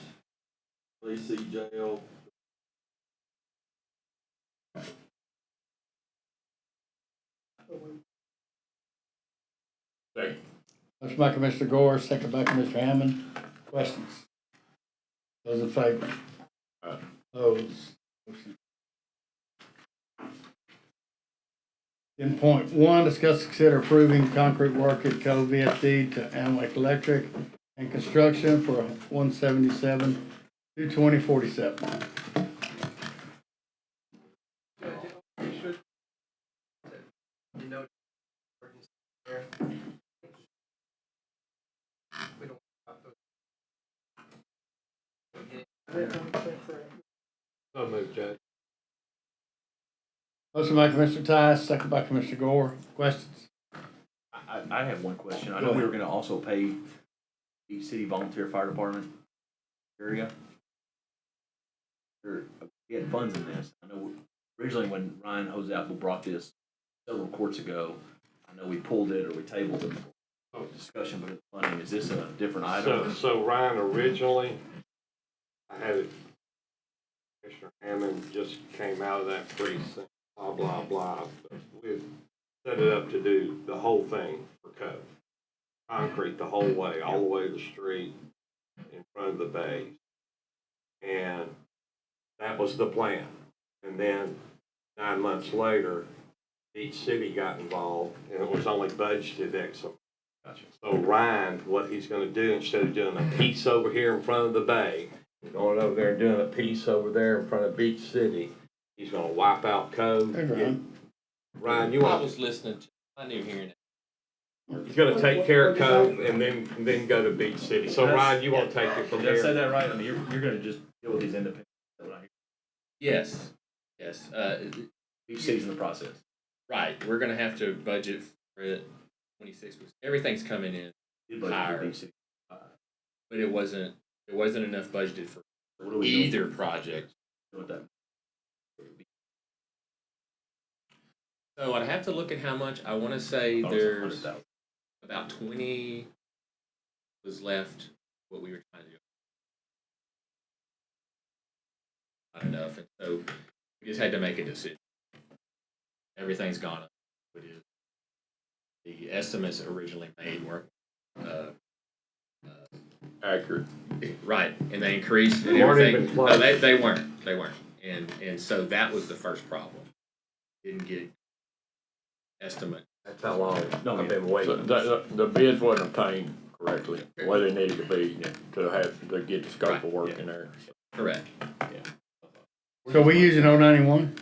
Lacey jail. Second. Motion by Commissioner Gore, second by Commissioner Hammond. Questions? Those in favor? Opposed? Motion. 10.1, discuss and consider approving concrete work at Cove VFD to Amway Electric and Construction for $177 22047. You know, there. We don't stop those. So moved, Judge. Motion by Commissioner Tice, second by Commissioner Gore. Questions? I have one question. I Go know we ahead. were gonna also pay the city volunteer fire department area. We had funds in this. I know originally when Ryan Hoseapple brought this several courts ago, I know we pulled it or we tabled it for discussion, but it's funding, is this a different item? So Ryan, originally, I had it, Commissioner Hammond just came out of that precinct, blah, blah, blah. We had set it up to do the whole thing for Cove. Concrete the whole way, all the way to the street, in front of the bay. And that was the plan. And then 9 months later, each city got involved, and it was only budgeted X amount. Gotcha. So Ryan, what he's gonna do, instead of doing a piece over here in front of the bay, going over there and doing a piece over there in front of Beach City, he's gonna wipe out Cove. Hey, Ryan. Ryan, you I want, was listening to, I knew hearing it. he's gonna take care of Cove and then go to Beach City. So Ryan, you wanna take it from Did I say there? that right? I mean, you're gonna just deal with these independent, Yes, yes, each city's in the process. right, we're gonna have to budget for it 26, everything's coming in You budget for higher, each city. but it wasn't enough budgeted for What are we doing? either project. With that? So I'd have to look at how much, I wanna say Thought it was there's 100,000. about 20 was left, what we were trying to do. Not enough, and so we just had to make a decision. Everything's gone up. It is. The estimates originally made weren't Accurate. right, and they increased and They weren't everything. even close. No, they weren't, and so that was the first problem. Didn't get estimate. That's how long No, I've been So waiting. the bids wasn't obtained correctly, the way they needed to be to get the scope of work in there. Correct. So we using 091?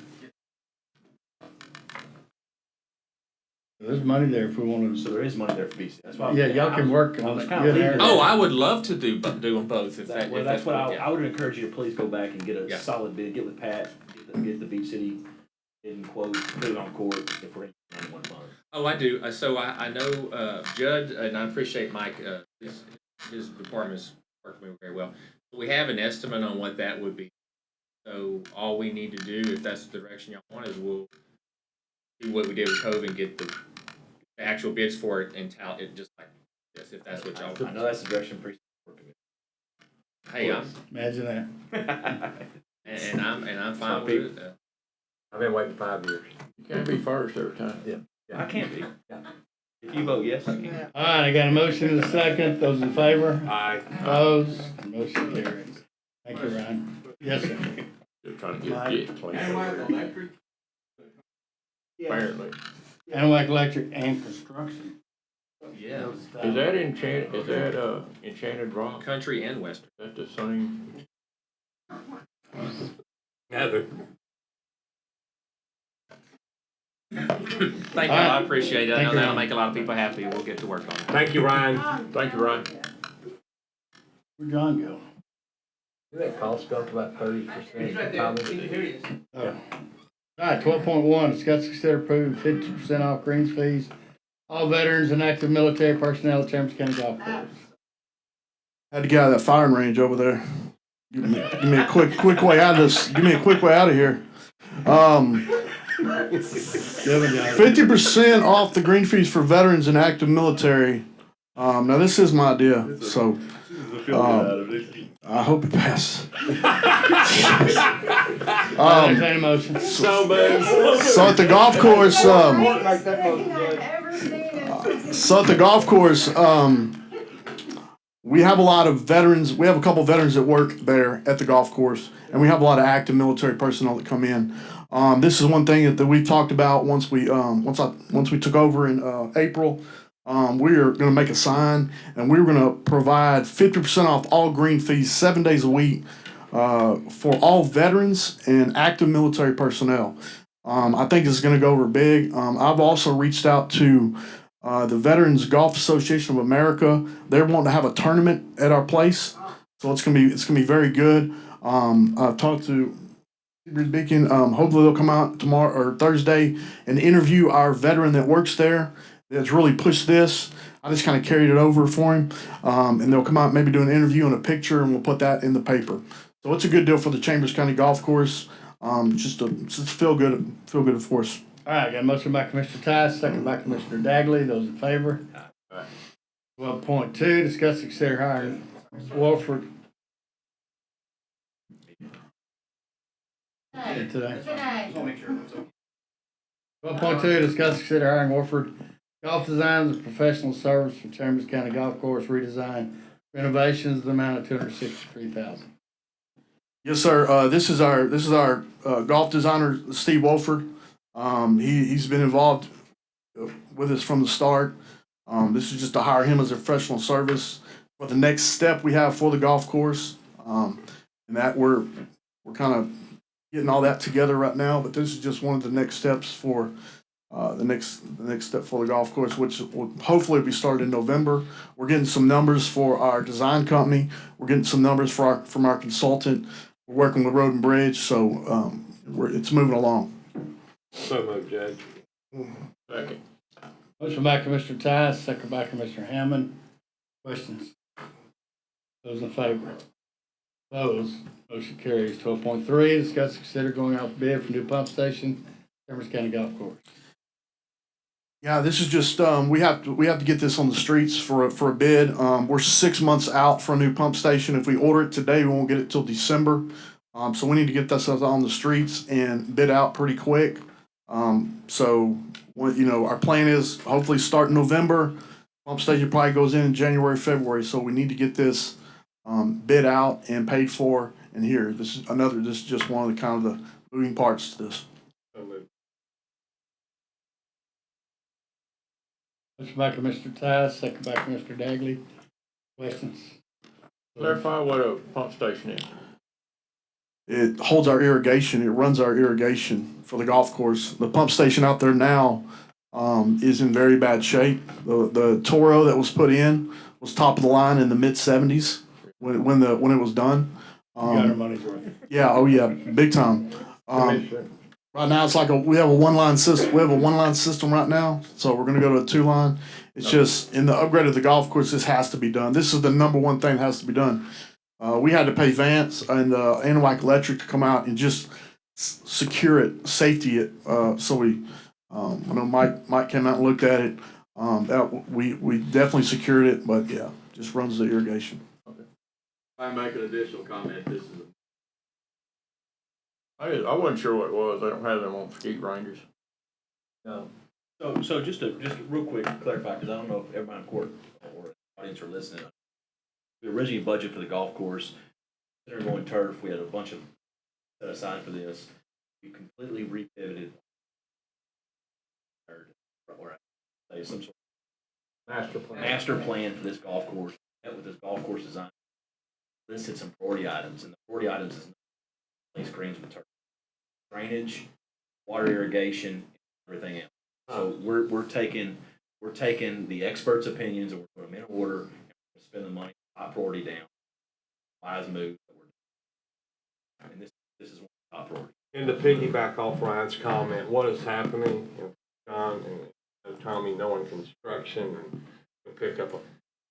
There's money there if we want So to. there is money there for BC. That's why. Yeah, y'all can work I on was it. kinda Yeah. leaning- Oh, I would love to do them both if Well, if that's what yeah. I would encourage you to please go back and get a Yeah. solid bid, get with Pat, get the Beach City bid and quote, put it on court if we're in 91 funds. Oh, I do. So I know Judd, and I appreciate Mike. His department's worked with me very well. We have an estimate on what that would be. So all we need to do, if that's the direction y'all want, is we'll do what we did with Cove and get the actual bids for it and tout it just like this, if that's what y'all. I know that's the direction precinct working with. Hey, Imagine that. and I'm fine with it. I've been waiting 5 years. You can't be first every time. Yeah. I can't be. If you vote yes, I can. All right, I got a motion and a second. Those in favor? Aye. Opposed? Motion carries. Thank you, Ryan. Yes, sir. Just trying to get clean. Electric? Apparently. Animal Electric and construction. Yeah. Is that Enchanted Rock? Country and Western. Is that the same? Heather. Thank you. I appreciate it. I Thank know you, that'll Ryan. make a lot of people happy. We'll get to work on it. Thank you, Ryan. Thank you, Ryan. Where'd John go? Didn't that cost go up about 30%? He's right there. Here he is. Oh. All right, 12.1, discuss, consider approving 50% off greens fees. All veterans and active military personnel at Chambers County Golf Course. Had to get out of that firing range over there. Give me a quick way out of this. Give me a quick way out of here. 50% off the green fees for veterans and active military. Now this is my idea, so I hope it passes. Entertain a motion. So moved. So at the golf course, we have a lot of veterans. We have a couple veterans that work there at the golf course, and we have a lot of active military personnel that come in. This is one thing that we've talked about once we took over in April. We are going to make a sign, and we're going to provide 50% off all green fees 7 days a week for all veterans and active military personnel. I think it's going to go over big. I've also reached out to the Veterans Golf Association of America. They're wanting to have a tournament at our place, so it's gonna be very good. I've talked to Beacon. Hopefully they'll come out tomorrow or Thursday and interview our veteran that works there. That's really pushed this. I just kind of carried it over for him, and they'll come out and maybe do an interview and a picture, and we'll put that in the paper. So it's a good deal for the Chambers County Golf Course. Just feel good for us. All right, got a motion by Commissioner Tice, second by Commissioner Dagley. Those in favor? 12.2, discuss and consider hiring Wolford. Today. Today. Today. Make sure it's okay. 12.2, discuss and consider hiring Wolford Golf Designs, a professional service for Chambers County Golf Course redesign renovations, the amount of $263,000. Yes, sir. This is our golf designer, Steve Wolford. He's been involved with us from the start. This is just to hire him as a professional service for the next step we have for the golf course. And that we're kind of getting all that together right now. But this is just one of the next steps for the next step for the golf course, which will hopefully be started in November. We're getting some numbers for our design company. We're getting some numbers from our consultant. We're working with Road and Bridge, so it's moving along. So moved, Judge. Second. Motion by Commissioner Tice, second by Commissioner Hammond. Questions? Those in favor? Opposed? Motion carries. 12.3, discuss and consider going out for bid for new pump station, Chambers County Golf Course. Yeah, this is just we have to get this on the streets for a bid. We're 6 months out for a new pump station. If we order it today, we won't get it till December. So we need to get this on the streets and bid out pretty quick. So our plan is hopefully start in November. Pump station probably goes in January, February. So we need to get this bid out and paid for. And here, this is just one of the kind of the moving parts to this. So moved. Motion by Commissioner Tice, second by Commissioner Dagley. Questions? Clarify what a pump station is. It holds our irrigation. It runs our irrigation for the golf course. The pump station out there now is in very bad shape. The Toro that was put in was top of the line in the mid 70s when it was done. You got our money's worth. Yeah. Oh yeah. Big time. Right now it's like we have a one-line system. We have a one-line system right now, so we're gonna go to a two-line. It's just in the upgrade of the golf course. This has to be done. This is the number one thing that has to be done. We had to pay Vance and Anahuac Electric to come out and just secure it, safety it. So we, I know Mike came out and looked at it. We definitely secured it, but yeah, just runs the irrigation. Okay. I make an additional comment. This is. I wasn't sure what it was. I don't have them on Skeet Rangers. No. So just real quick clarify, because I don't know if everybody in court or audience are listening. We originally budgeted for the golf course. Considering going turf, we had a bunch of set aside for this. We completely repivoted. Or say some sort of master plan for this golf course. Met with this golf course design. Listed some priority items, and the priority items is place greens with turf, drainage, water irrigation, and everything else. So we're taking the experts' opinions and we're putting them in order and we're spend the money top priority down. Wise move that we're doing. And this is one of the top priorities. And to piggyback off Ryan's comment, what is happening, John and Tommy, knowing construction and pick up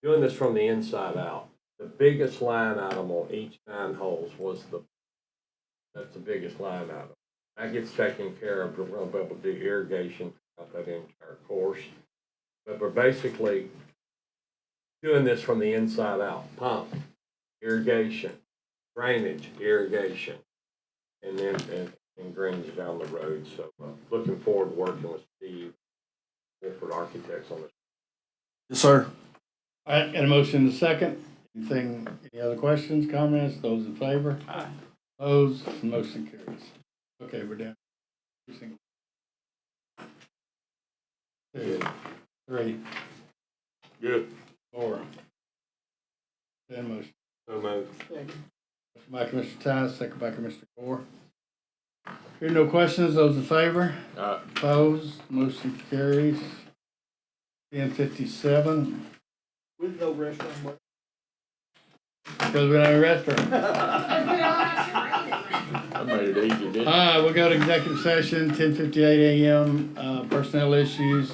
doing this from the inside out. The biggest line item on each 9 holes was that's the biggest line item. That gets taken care of. We're going to be able to do irrigation throughout that entire course. But we're basically doing this from the inside out. Pump, irrigation, drainage, irrigation, and then and greens down the road. So looking forward to working with Steve, Wolford Architects on this. Yes, sir. All right, got a motion in a second. Any other questions, comments? Those in favor? Aye. Opposed? The motion carries. Okay, we're down. 2, 3. Good. 4. 10 motion. So moved. Motion Motion by Commissioner Tice, second by Commissioner Gore. Hearing no questions, those in favor? Opposed, motion carries. 10:57, With no restaurant, but. because we don't have a restroom. I made it easy, didn't I? We'll go to executive session, 10:58 a.m., personnel issues,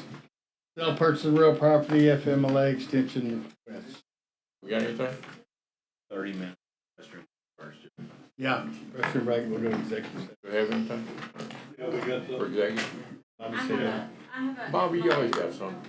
sell purchase of real property, FMLA extension request. We got anything? 30 minutes. Restream first. Yeah, restroom break, we'll go to executive session. Do we have anything? Yeah, we got For executive? Let me see that. Bobby, you always got something.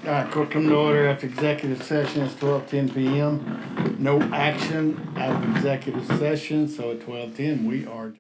All right, court come to order after executive session. It's 12:10 p.m. No action out of executive session, so at 12:10 we are.